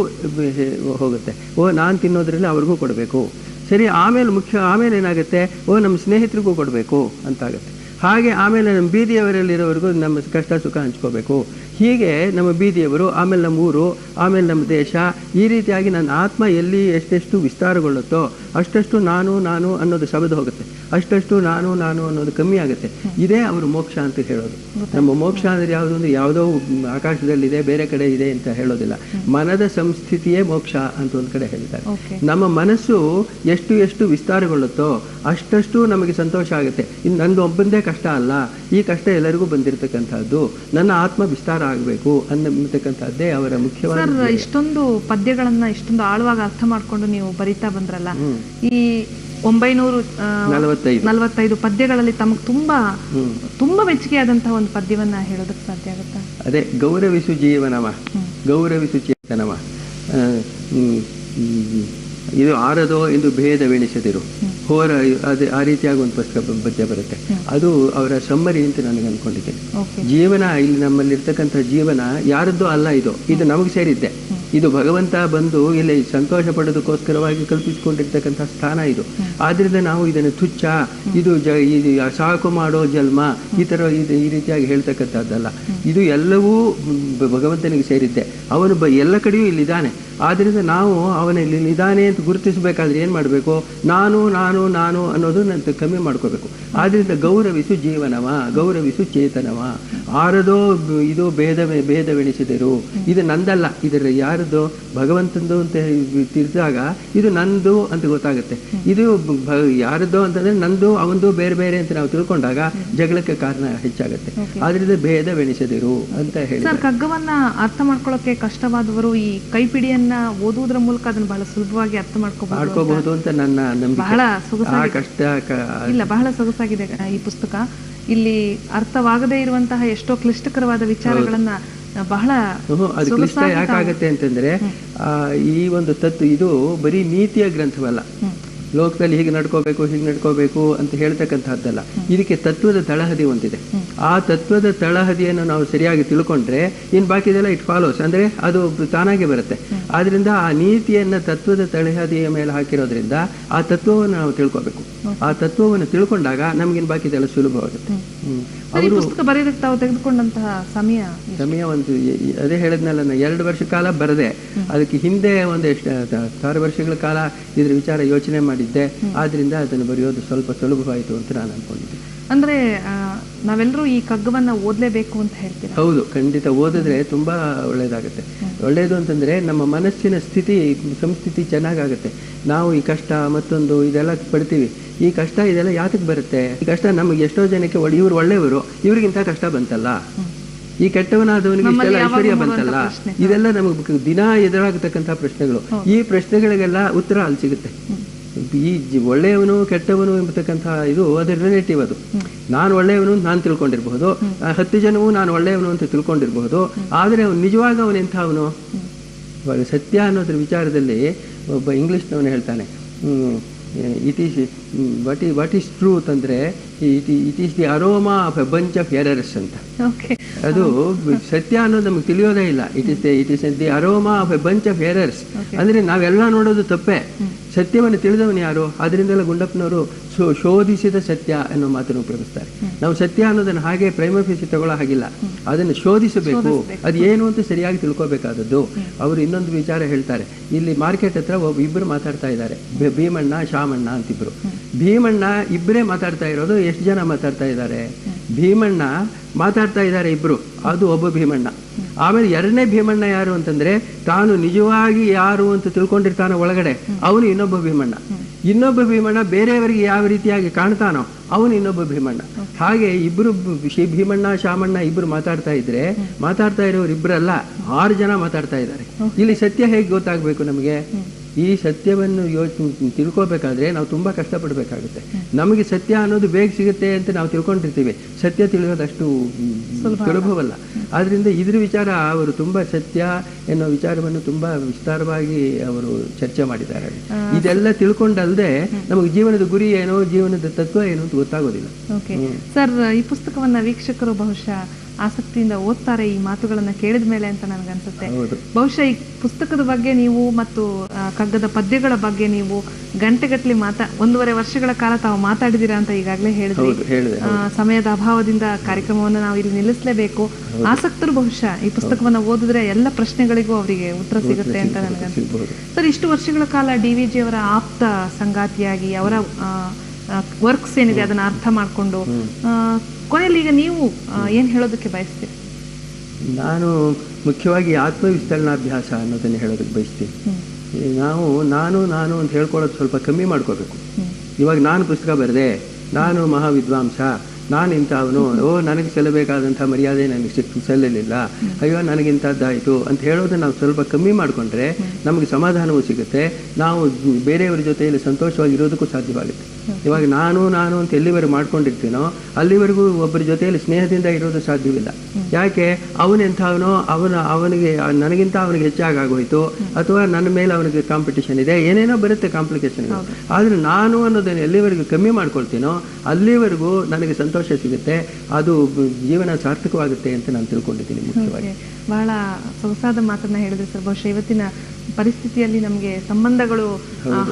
ಹೋಗುತ್ತೆ. ನಾನು ತಿನ್ನೋದ್ರಲ್ಲಿ ಅವ್ರಿಗೂ ಕೊಡಬೇಕು. ಸರಿ, ಆಮೇಲೆ ಏನಾಗುತ್ತೆ? ನಮ್ಮ ಸ್ನೇಹಿತರಿಗೂ ಕೊಡಬೇಕು ಅಂತಾಗುತ್ತೆ. ಹಾಗೆ ಆಮೇಲೆ ನಮ್ಮ ಬೀದಿಯವರಲ್ಲಿರೋವರೆಗೂ ನಮ್ಮ ಕಷ್ಟ ಸುಖ ಹಂಚ್ಕೋಬೇಕು. ಹೀಗೆ ನಮ್ಮ ಬೀದಿಯವರು, ಆಮೇಲೆ ನಮ್ಮ ಊರು, ಆಮೇಲೆ ನಮ್ಮ ದೇಶ, ಈ ರೀತಿಯಾಗಿ ನನ್ನ ಆತ್ಮ ಎಲ್ಲಿ ಎಷ್ಟೆಷ್ಟು ವಿಸ್ತಾರಗೊಳ್ಳುತ್ತೋ ಅಷ್ಟಷ್ಟು ನಾನು ಅನ್ನೋದು ಶಬ್ದ ಹೋಗುತ್ತೆ. ಅಷ್ಟಷ್ಟು ನಾನು ಅನ್ನೋದು ಕಮ್ಮಿ ಆಗುತ್ತೆ. ಇದೇ ಅವರು ಮೋಕ್ಷ ಅಂತ ಹೇಳೋದು. ನಮ್ಮ ಮೋಕ್ಷ ಅಂದರೆ ಯಾವುದು ಅಂದ್ರೆ ಯಾವುದೋ ಆಕಾಶದಲ್ಲಿದೆ, ಬೇರೆ ಕಡೆ ಇದೆ ಅಂತ ಹೇಳೋದಿಲ್ಲ. ಮನದ ಸಂಸ್ಥಿತಿಯೇ ಮೋಕ್ಷ ಅಂತ ಒಂದು ಕಡೆ ಹೇಳ್ತಾರೆ. ನಮ್ಮ ಮನಸ್ಸು ಎಷ್ಟು ವಿಸ್ತಾರಗೊಳ್ಳುತ್ತೋ ಅಷ್ಟಷ್ಟು ನಮಗೆ ಸಂತೋಷ ಆಗುತ್ತೆ. ಇನ್ನು ನಂದು ಒಬ್ಬಂದೇ ಕಷ್ಟ ಅಲ್ಲ, ಈ ಕಷ್ಟ ಎಲ್ಲರಿಗೂ ಬಂದಿರತಕ್ಕಂಥದ್ದು. ನನ್ನ ಆತ್ಮ ವಿಸ್ತಾರ ಆಗಬೇಕು ಅನ್ನತಕ್ಕಂಥದ್ದೇ ಅವರ ಮುಖ್ಯವಾದ. ಇಷ್ಟೊಂದು ಪದ್ಯಗಳನ್ನ ಇಷ್ಟೊಂದು ಆಳವಾಗಿ ಅರ್ಥ ಮಾಡ್ಕೊಂಡು ನೀವು ಬರೀತಾ ಬಂದ್ರಲ್ಲ, ಈ 945 ಪದ್ಯಗಳಲ್ಲಿ ತಮಗೆ ತುಂಬಾ ಮೆಚ್ಚುಗೆಯಾದಂತಹ ಒಂದು ಪದ್ಯವನ್ನ ಹೇಳೋದಕ್ಕೆ ಸಾಧ್ಯ ಆಗುತ್ತಾ? ಅದೇ ಗೌರವಿಸು ಜೀವನವ, ಗೌರವಿಸು ಚೇತನವ, ಇದು ಆರದೋ ಎಂದು ಭೇದವೆಣಿಸದಿರು ಹೋರ. ಅದೇ ಆ ರೀತಿಯಾಗಿ ಒಂದು ಪದ್ಯ ಬರುತ್ತೆ. ಅದು ಅವರ ಸಮ್ಮರಿ ಅಂತ ನನಗೆ ಅನ್ಕೊಂಡಿದ್ದೇನೆ. ಜೀವನ ಇಲ್ಲಿ ನಮ್ಮಲ್ಲಿರ್ತಕ್ಕಂಥ ಜೀವನ ಯಾರದ್ದೋ ಅಲ್ಲ, ಇದು ನಮಗೆ ಸೇರಿದ್ದೆ. ಇದು ಭಗವಂತ ಬಂದು ಇಲ್ಲಿ ಸಂತೋಷ ಪಡೋದಕ್ಕೋಸ್ಕರವಾಗಿ ಕಲ್ಪಿಸಿಕೊಂಡಿರ್ತಕ್ಕಂಥ ಸ್ಥಾನ ಇದು. ಆದ್ರಿಂದ ನಾವು ಇದನ್ನು ತುಚ್ಛ, ಇದು ಸಾಕು ಮಾಡೋ ಜನ್ಮ, ಈ ರೀತಿಯಾಗಿ ಹೇಳ್ತಕ್ಕಂಥದ್ದಲ್ಲ. ಇದು ಎಲ್ಲವೂ ಭಗವಂತನಿಗೆ ಸೇರಿದ್ದೆ. ಅವನು ಎಲ್ಲ ಕಡೆಯೂ ಇಲ್ಲಿದ್ದಾನೆ. ಆದ್ರಿಂದ ನಾವು ಅವನ ಇಲ್ಲಿದ್ದಾನೆ ಅಂತ ಗುರುತಿಸಬೇಕಾದ್ರೆ ಏನ್ ಮಾಡಬೇಕು? ನಾನು ಅನ್ನೋದು ನಾನು ಕಮ್ಮಿ ಮಾಡ್ಕೋಬೇಕು. ಆದ್ರಿಂದ ಗೌರವಿಸು ಜೀವನವ, ಗೌರವಿಸು ಚೇತನವ. ಆರದೋ ಇದು ಭೇದವೆಣಿಸಿದರು. ಇದು ನಂದಲ್ಲ, ಇದರ ಯಾರದೋ ಭಗವಂತಂದು ಅಂತ ತಿಳಿದಾಗ ಇದು ನಂದು ಅಂತ ಗೊತ್ತಾಗುತ್ತೆ. ಇದು ಯಾರದೋ ಅಂತಂದ್ರೆ ನಂದು ಅವಂದು ಬೇರೆ ಬೇರೆ ಅಂತ ನಾವು ತಿಳ್ಕೊಂಡಾಗ ಜಗಳಕ್ಕೆ ಕಾರಣ ಹೆಚ್ಚಾಗುತ್ತೆ. ಆದ್ರಿಂದ ಭೇದವೆಣಿಸಿದರು ಅಂತ ಹೇಳಿ. ಸರ್, ಕಗ್ಗವನ್ನ ಅರ್ಥ ಮಾಡ್ಕೊಳ್ಳೋಕೆ ಕಷ್ಟವಾದವರು ಈ ಕೈಪಿಡಿಯನ್ನ ಓದುವುದರ ಮೂಲಕ ಅದನ್ನ ಬಹಳ ಸುಲಭವಾಗಿ ಅರ್ಥ ಮಾಡ್ಕೋಬಹುದು ಅಂತ ನನ್ನ ನಂಬಿಕೆ. ಬಹಳ ಸೊಗಸಾಗಿದೆ ಈ ಪುಸ್ತಕ. ಇಲ್ಲಿ ಅರ್ಥವಾಗದೇ ಇರುವಂತಹ ಎಷ್ಟೋ ಕ್ಲಿಷ್ಟಕರವಾದ ವಿಚಾರಗಳನ್ನ ಬಹಳ ಅದು ಕ್ಲಿಷ್ಟ ಯಾಕಾಗತ್ತೆ ಅಂತಂದ್ರೆ, ಈ ಒಂದು ಇದು ಬರೀ ನೀತಿಯ ಗ್ರಂಥವಲ್ಲ. ಲೋಕದಲ್ಲಿ ಹೀಗೆ ನಡ್ಕೋಬೇಕು ಅಂತ ಹೇಳ್ತಕ್ಕಂಥದ್ದಲ್ಲ. ಇದಕ್ಕೆ ತತ್ವದ ತಳಹದಿ ಒಂದಿದೆ. ಆ ತತ್ವದ ತಳಹದಿಯನ್ನು ನಾವು ಸರಿಯಾಗಿ ತಿಳ್ಕೊಂಡ್ರೆ ಇನ್ನು ಬಾಕಿದೆಲ್ಲ ಇಟ್ ಫಾಲೋಸ್, ಅಂದರೆ ಅದು ತಾನಾಗೆ ಬರುತ್ತೆ. ಆದ್ರಿಂದ ಆ ನೀತಿಯನ್ನು ತತ್ವದ ತಳಹದಿಯ ಮೇಲೆ ಹಾಕಿರೋದ್ರಿಂದ ಆ ತತ್ವವನ್ನು ನಾವು ತಿಳ್ಕೋಬೇಕು. ಆ ತತ್ವವನ್ನು ತಿಳ್ಕೊಂಡಾಗ ನಮಗಿನ್ ಬಾಕಿದೆಲ್ಲ ಸುಲಭವಾಗುತ್ತೆ. ಅವರು ಪುಸ್ತಕ ಬರೆಯೋದಕ್ಕೆ ತಾವು ತೆಗೆದುಕೊಂಡಂತಹ ಸಮಯ ಒಂದು ಅದೇ ಹೇಳಿದ್ನಲ್ಲ, 2 ವರ್ಷ ಕಾಲ ಬರದೆ, ಅದಕ್ಕೆ ಹಿಂದೆ ಒಂದು 6 ವರ್ಷಗಳ ಕಾಲ ಇದ್ರ ವಿಚಾರ ಯೋಚನೆ ಮಾಡಿದ್ದೆ. ಆದ್ರಿಂದ ಅದನ್ನು ಬರೆಯೋದು ಸ್ವಲ್ಪ ಸುಲಭವಾಯಿತು ಅಂತ ನಾನು ಅನ್ಕೊಂಡಿದ್ದೆ. ಅಂದ್ರೆ ನಾವೆಲ್ಲರೂ ಈ ಕಗ್ಗವನ್ನ ಓದಲೇಬೇಕು ಅಂತ ಹೇಳ್ತೀವಿ. ಹೌದು, ಖಂಡಿತ ಓದಿದ್ರೆ ತುಂಬಾ ಒಳ್ಳೇದಾಗುತ್ತೆ. ಒಳ್ಳೇದು ಅಂತಂದ್ರೆ ನಮ್ಮ ಮನಸ್ಸಿನ ಸಂಸ್ಥಿತಿ ಚೆನ್ನಾಗಾಗುತ್ತೆ. ನಾವು ಈ ಕಷ್ಟ ಮತ್ತೊಂದು ಇದೆಲ್ಲ ಪಡ್ತೀವಿ. ಈ ಕಷ್ಟ ಇದೆಲ್ಲ ಯಾತಕ್ಕೆ ಬರುತ್ತೆ? ಈ ಕಷ್ಟ ನಮಗೆ ಎಷ್ಟೋ ಜನಕ್ಕೆ ಇವ್ರು ಒಳ್ಳೆಯವರು, ಇವ್ರಿಗಿಂತ ಕಷ್ಟ ಬಂತಲ್ಲ, ಈ ಕೆಟ್ಟವನಾದವನಿಗೆ ಇಷ್ಟೆಲ್ಲ ಐಶ್ವರ್ಯ ಬಂತಲ್ಲ, ಇದೆಲ್ಲ ನಮಗೆ ದಿನ ಎದುರಾಗತಕ್ಕಂಥ ಪ್ರಶ್ನೆಗಳು. ಈ ಪ್ರಶ್ನೆಗಳಿಗೆಲ್ಲ ಉತ್ತರ ಅಲ್ಲಿ ಸಿಗುತ್ತೆ. ಈ ಒಳ್ಳೆಯವನು ಕೆಟ್ಟವನು ಎಂಬತಕ್ಕಂಥ ಇದು ಅದರ ರಿಲೇಟಿವ್. ಅದು ನಾನು ಒಳ್ಳೆಯವನು ನಾನು ತಿಳ್ಕೊಂಡಿರ್ಬಹುದು, 10 ಜನವು ನಾನು ಒಳ್ಳೆಯವನು ಅಂತ ತಿಳ್ಕೊಂಡಿರ್ಬಹುದು. ಆದರೆ ಅವನು ನಿಜವಾಗ ಅವನು ಎಂಥವನು? ಇವಾಗ ಸತ್ಯ ಅನ್ನೋದ್ರ ವಿಚಾರದಲ್ಲಿ ಒಬ್ಬ ಇಂಗ್ಲಿಷ್ನವನು ಹೇಳ್ತಾನೆ, ವಾಟ್ ಈಸ್ ಟ್ರೂತ್ ಅಂದರೆ it is the aroma of A bunch of errors ಅಂತ. ಅದು ಸತ್ಯ ಅನ್ನೋದು ನಮಗೆ ತಿಳಿಯೋದೇ ಇಲ್ಲ. It is the aroma of A bunch of errors. ಅಂದರೆ ನಾವೆಲ್ಲ ನೋಡೋದು ತಪ್ಪೇ. ಸತ್ಯವನ್ನು ತಿಳಿದವನು ಯಾರು? ಅದರಿಂದೆಲ್ಲ ಗುಂಡಪ್ಪನವರು ಶೋಧಿಸಿದ ಸತ್ಯ ಅನ್ನೋ ಮಾತನ್ನು ಉಪಯೋಗಿಸ್ತಾರೆ. ನಾವು ಸತ್ಯ ಅನ್ನೋದನ್ನು ಹಾಗೆ ಪ್ರೈಮಫೇಸಿ ತಗೊಳ್ಳೋ ಹಾಗಿಲ್ಲ, ಅದನ್ನು ಶೋಧಿಸಬೇಕು. ಅದು ಏನು ಅಂತ ಸರಿಯಾಗಿ ತಿಳ್ಕೋಬೇಕಾದದ್ದು. ಅವರು ಇನ್ನೊಂದು ವಿಚಾರ ಹೇಳ್ತಾರೆ. ಇಲ್ಲಿ ಮಾರ್ಕೆಟ್ ಹತ್ರ ಇಬ್ಬರು ಮಾತಾಡ್ತಾ ಇದ್ದಾರೆ, ಭೀಮಣ್ಣ ಶಾಮಣ್ಣ ಅಂತಿಬ್ರು. ಭೀಮಣ್ಣ ಇಬ್ಬರೇ ಮಾತಾಡ್ತಾ ಇರೋದು. ಎಷ್ಟು ಜನ ಮಾತಾಡ್ತಾ ಇದ್ದಾರೆ? ಭೀಮಣ್ಣ ಮಾತಾಡ್ತಾ ಇದ್ದಾರೆ ಇಬ್ರು, ಅದು ಒಬ್ಬ ಭೀಮಣ್ಣ. ಆಮೇಲೆ ಎರಡನೇ ಭೀಮಣ್ಣ ಯಾರು ಅಂತಂದ್ರೆ, ತಾನು ನಿಜವಾಗಿ ಯಾರು ಅಂತ ತಿಳ್ಕೊಂಡಿರ್ತಾನೋ ಒಳಗಡೆ, ಅವನು ಇನ್ನೊಬ್ಬ ಭೀಮಣ್ಣ. ಇನ್ನೊಬ್ಬ ಭೀಮಣ್ಣ ಬೇರೆಯವರಿಗೆ ಯಾವ ರೀತಿಯಾಗಿ ಕಾಣ್ತಾನೋ ಅವನು ಇನ್ನೊಬ್ಬ ಭೀಮಣ್ಣ. ಹಾಗೆ ಇಬ್ರು ಭೀಮಣ್ಣ ಶಾಮಣ್ಣ ಇಬ್ರು ಮಾತಾಡ್ತಾ ಇದ್ರೆ, ಮಾತಾಡ್ತಾ ಇರೋರು ಇಬ್ಬರಲ್ಲ, 6 ಜನ ಮಾತಾಡ್ತಾ ಇದ್ದಾರೆ. ಇಲ್ಲಿ ಸತ್ಯ ಹೇಗೆ ಗೊತ್ತಾಗಬೇಕು ನಮಗೆ? ಈ ಸತ್ಯವನ್ನು ತಿಳ್ಕೋಬೇಕಾದ್ರೆ ನಾವು ತುಂಬಾ ಕಷ್ಟಪಡಬೇಕಾಗುತ್ತೆ. ನಮಗೆ ಸತ್ಯ ಅನ್ನೋದು ಬೇಗ ಸಿಗುತ್ತೆ ಅಂತ ನಾವು ತಿಳ್ಕೊಂಡಿರ್ತೀವಿ. ಸತ್ಯ ತಿಳಿಯೋದಷ್ಟು ಸುಲಭವಲ್ಲ. ಆದ್ರಿಂದ ಇದ್ರ ವಿಚಾರ ಅವರು ತುಂಬಾ ಸತ್ಯ ಎನ್ನುವ ವಿಚಾರವನ್ನು ತುಂಬಾ ವಿಸ್ತಾರವಾಗಿ ಅವರು ಚರ್ಚೆ ಮಾಡಿದ್ದಾರೆ. ಇದೆಲ್ಲ ತಿಳ್ಕೊಂಡಲ್ದೆ ನಮಗೆ ಜೀವನದ ಗುರಿ ಏನು, ಜೀವನದ ತತ್ವ ಏನು ಅಂತ ಗೊತ್ತಾಗೋದಿಲ್ಲ. ಸರ್, ಈ ಪುಸ್ತಕವನ್ನ ವೀಕ್ಷಕರು ಬಹುಶಃ ಆಸಕ್ತಿಯಿಂದ ಓದ್ತಾರೆ ಈ ಮಾತುಗಳನ್ನ ಕೇಳಿದ ಮೇಲೆ ಅಂತ ನನಗನ್ಸುತ್ತೆ. ಬಹುಶಃ ಈ ಪುಸ್ತಕದ ಬಗ್ಗೆ ನೀವು ಮತ್ತು ಕಗ್ಗದ ಪದ್ಯಗಳ ಬಗ್ಗೆ ನೀವು ಗಂಟೆಗಟ್ಟಲೆ 1.5 ವರ್ಷಗಳ ಕಾಲ ತಾವು ಮಾತಾಡಿದೀರಾ ಅಂತ ಈಗಾಗಲೇ ಹೇಳಿದ್ರಿ. ಸಮಯದ ಅಭಾವದಿಂದ ಕಾರ್ಯಕ್ರಮವನ್ನು ನಾವು ಇಲ್ಲಿ ನಿಲ್ಲಿಸಲೇಬೇಕು. ಆಸಕ್ತರು ಬಹುಶಃ ಈ ಪುಸ್ತಕವನ್ನ ಓದಿದ್ರೆ ಎಲ್ಲ ಪ್ರಶ್ನೆಗಳಿಗೂ ಅವರಿಗೆ ಉತ್ತರ ಸಿಗುತ್ತೆ ಅಂತ ನನಗನ್ಸುತ್ತೆ. ಸರ್, ಇಷ್ಟು ವರ್ಷಗಳ ಕಾಲ DVG ಅವರ ಆಪ್ತ ಸಂಗಾತಿಯಾಗಿ ಅವರ ವರ್ಕ್ಸ್ ಏನಿದೆ ಅದನ್ನ ಅರ್ಥ ಮಾಡಿಕೊಂಡು ಕೊನೆಯಲ್ಲಿ ಈಗ ನೀವು ಏನ್ ಹೇಳೋದಕ್ಕೆ ಬಯಸ್ತೀರಿ? ನಾನು ಮುಖ್ಯವಾಗಿ ಆತ್ಮವಿಸ್ತರಣಾಭ್ಯಾಸ ಅನ್ನೋದನ್ನು ಹೇಳೋದಕ್ಕೆ ಬಯಸ್ತೀನಿ. ನಾನು ಅಂತ ಹೇಳ್ಕೊಳ್ಳೋದು ಸ್ವಲ್ಪ ಕಮ್ಮಿ ಮಾಡ್ಕೋಬೇಕು. ಇವಾಗ ನಾನು ಪುಸ್ತಕ ಬರೆದೆ, ನಾನು ಮಹಾವಿದ್ವಾಂಸ, ನಾನು ಇಂಥವನು, ನನಗೆ ಸಲ್ಲಬೇಕಾದಂಥ ಮರ್ಯಾದೆ ನನಗೆ ಸಲ್ಲಲಿಲ್ಲ, ಅಯ್ಯೋ ನನಗಿಂಥದ್ದಾಯಿತು ಅಂತ ಹೇಳೋದನ್ನು ನಾವು ಸ್ವಲ್ಪ ಕಮ್ಮಿ ಮಾಡಿಕೊಂಡ್ರೆ ನಮಗೆ ಸಮಾಧಾನವೂ ಸಿಗುತ್ತೆ. ನಾವು ಬೇರೆಯವರ ಜೊತೆಯಲ್ಲಿ ಸಂತೋಷವಾಗಿರೋದಕ್ಕೂ ಸಾಧ್ಯವಾಗುತ್ತೆ. ಇವಾಗ ನಾನು ಅಂತ ಎಲ್ಲಿವರೆಗೂ ಮಾಡ್ಕೊಂಡಿರ್ತೀನೋ ಅಲ್ಲಿವರೆಗೂ ಒಬ್ಬರ ಜೊತೆಯಲ್ಲಿ ಸ್ನೇಹದಿಂದ ಇರೋದು ಸಾಧ್ಯವಿಲ್ಲ. ಯಾಕೆ? ಅವನೆಂಥವನೋ, ಅವನಿಗೆ ನನಗಿಂತ ಅವನಿಗೆ ಹೆಚ್ಚಾಗೋಯ್ತು, ಅಥವಾ ನನ್ನ ಮೇಲೆ ಅವನಿಗೆ ಕಾಂಪಿಟೇಷನ್ ಇದೆ, ಏನೇನೋ ಬರುತ್ತೆ ಕಾಂಪ್ಲಿಕೇಶನ್ಗಳು. ಆದರೆ ನಾನು ಅನ್ನೋದನ್ನು ಎಲ್ಲಿವರೆಗೂ ಕಮ್ಮಿ ಮಾಡ್ಕೊಳ್ತೀನೋ ಅಲ್ಲಿವರೆಗೂ ನನಗೆ ಸಂತೋಷ ಸಿಗುತ್ತೆ. ಅದು ಜೀವನ ಸಾರ್ಥಕವಾಗುತ್ತೆ ಅಂತ ನಾನು ತಿಳ್ಕೊಂಡಿದ್ದೀನಿ. ಮುಖ್ಯವಾಗಿ ಬಹಳ ಸೊಗಸಾದ ಮಾತನ್ನ ಹೇಳಿದ್ರೆ ಸರ್. ಬಹುಶಃ ಇವತ್ತಿನ ಪರಿಸ್ಥಿತಿಯಲ್ಲಿ ನಮಗೆ ಸಂಬಂಧಗಳು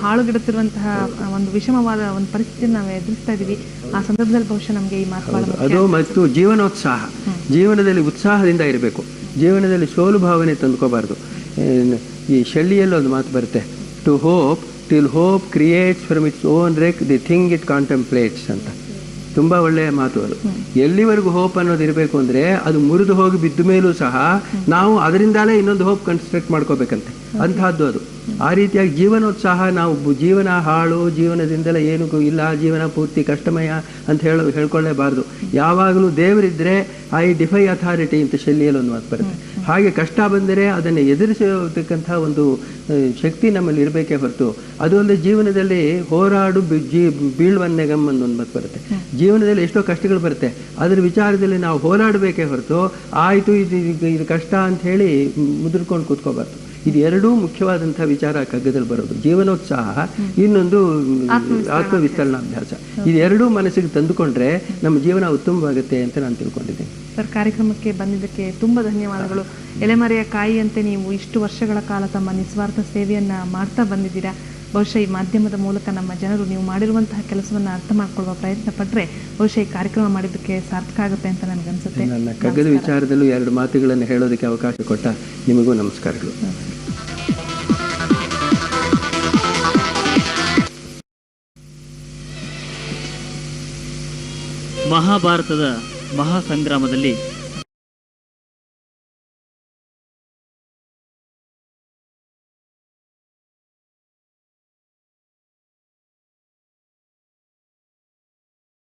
ಹಾಳುಗೆಡುತ್ತಿರುವಂತಹ ಒಂದು ವಿಷಮವಾದ ಒಂದು ಪರಿಸ್ಥಿತಿಯನ್ನು ನಾವು ಎದುರಿಸ್ತಾ ಇದೀವಿ. ಆ ಸಂದರ್ಭದಲ್ಲಿ ಬಹುಶಃ ನಮಗೆ ಈ ಮಾತು ಅದು ಮತ್ತು ಜೀವನೋತ್ಸಾಹ, ಜೀವನದಲ್ಲಿ ಉತ್ಸಾಹದಿಂದ ಇರಬೇಕು. ಜೀವನದಲ್ಲಿ ಸೋಲು ಭಾವನೆ ತಂದ್ಕೋಬಾರ್ದು. ಈ ಶೆಳ್ಳಿಯಲ್ಲಿ ಒಂದು ಮಾತು ಬರುತ್ತೆ, to hope till hope creates from its own wreck the thing it contemplates ಅಂತ. ತುಂಬ ಒಳ್ಳೆಯ ಮಾತು ಅದು. ಎಲ್ಲಿವರೆಗೂ ಹೋಪ್ ಅನ್ನೋದು ಇರಬೇಕು ಅಂದರೆ ಅದು ಮುರಿದು ಹೋಗಿ ಬಿದ್ದ ಮೇಲೂ ಸಹ ನಾವು ಅದರಿಂದಲೇ ಇನ್ನೊಂದು ಹೋಪ್ ಕನ್ಸ್ಟ್ರಕ್ಟ್ ಮಾಡ್ಕೋಬೇಕಂತೆ, ಅಂತಹದ್ದು ಅದು. ಆ ರೀತಿಯಾಗಿ ಜೀವನೋತ್ಸಾಹ, ನಾವು ಜೀವನ ಹಾಳು, ಜೀವನದಿಂದಲೇ ಏನೂ ಇಲ್ಲ, ಜೀವನ ಪೂರ್ತಿ ಕಷ್ಟಮಯ ಅಂತ ಹೇಳ್ಕೊಳ್ಳೇಬಾರ್ದು. ಯಾವಾಗಲೂ ದೇವರಿದ್ದರೆ ಐ ಡಿಫೈ ಅಥಾರಿಟಿ ಅಂತ ಶೈಲಿಯಲ್ಲಿ ಒಂದು ಮಾತು ಬರುತ್ತೆ. ಹಾಗೆ ಕಷ್ಟ ಬಂದರೆ ಅದನ್ನು ಎದುರಿಸತಕ್ಕಂಥ ಒಂದು ಶಕ್ತಿ ನಮ್ಮಲ್ಲಿ ಇರಬೇಕೇ ಹೊರತು, ಅದು ಅಲ್ಲದೆ ಜೀವನದಲ್ಲಿ ಹೋರಾಡು ಬೀಳುವನ್ನೆಗಮ್ ಅನ್ನೊಂದು ಮಾತು ಬರುತ್ತೆ. ಜೀವನದಲ್ಲಿ ಎಷ್ಟೋ ಕಷ್ಟಗಳು ಬರುತ್ತೆ, ಅದರ ವಿಚಾರದಲ್ಲಿ ನಾವು ಹೋರಾಡಬೇಕೇ ಹೊರತು ಆಯಿತು ಇದು ಕಷ್ಟ ಅಂತ ಹೇಳಿ ಮುದುರ್ಕೊಂಡು ಕೂತ್ಕೋಬಾರ್ದು. ಇದು ಎರಡೂ ಮುಖ್ಯವಾದಂತಹ ವಿಚಾರ ಕಗ್ಗದಲ್ಲಿ ಬರೋದು. ಜೀವನೋತ್ಸಾಹ, ಇನ್ನೊಂದು ಆತ್ಮವಿಸ್ತರಣಾಭ್ಯಾಸ. ಇದೆರಡೂ ಮನಸ್ಸಿಗೆ ತಂದುಕೊಂಡ್ರೆ ನಮ್ಮ ಜೀವನ ಉತ್ತಮವಾಗುತ್ತೆ ಅಂತ ನಾನು ತಿಳ್ಕೊಂಡಿದ್ದೇನೆ. ಸರ್, ಕಾರ್ಯಕ್ರಮಕ್ಕೆ ಬಂದಿದ್ದಕ್ಕೆ ತುಂಬ ಧನ್ಯವಾದಗಳು. ಎಲೆಮರೆಯ ಕಾಯಿಯಂತೆ ನೀವು ಇಷ್ಟು ವರ್ಷಗಳ ಕಾಲ ತಮ್ಮ ನಿಸ್ವಾರ್ಥ ಸೇವೆಯನ್ನ ಮಾಡ್ತಾ ಬಂದಿದ್ದೀರಾ. ಬಹುಶಃ ಈ ಮಾಧ್ಯಮದ ಮೂಲಕ ನಮ್ಮ ಜನರು ನೀವು ಮಾಡಿರುವಂತಹ ಕೆಲಸವನ್ನು ಅರ್ಥ ಮಾಡ್ಕೊಳ್ಳುವ ಪ್ರಯತ್ನ ಪಟ್ಟರೆ ಬಹುಶಃ ಈ ಕಾರ್ಯಕ್ರಮ ಮಾಡಿದ್ದಕ್ಕೆ ಸಾರ್ಥಕ ಆಗುತ್ತೆ ಅಂತ ನನಗನ್ಸುತ್ತೆ. ನನ್ನ ಕಗ್ಗದ ವಿಚಾರದಲ್ಲೂ ಎರಡು ಮಾತುಗಳನ್ನು ಹೇಳೋದಕ್ಕೆ ಅವಕಾಶ ಕೊಟ್ಟ ನಿಮಗೂ ನಮಸ್ಕಾರಗಳು. ಮಹಾಭಾರತದ ಮಹಾಸಂಗ್ರಾಮದಲ್ಲಿ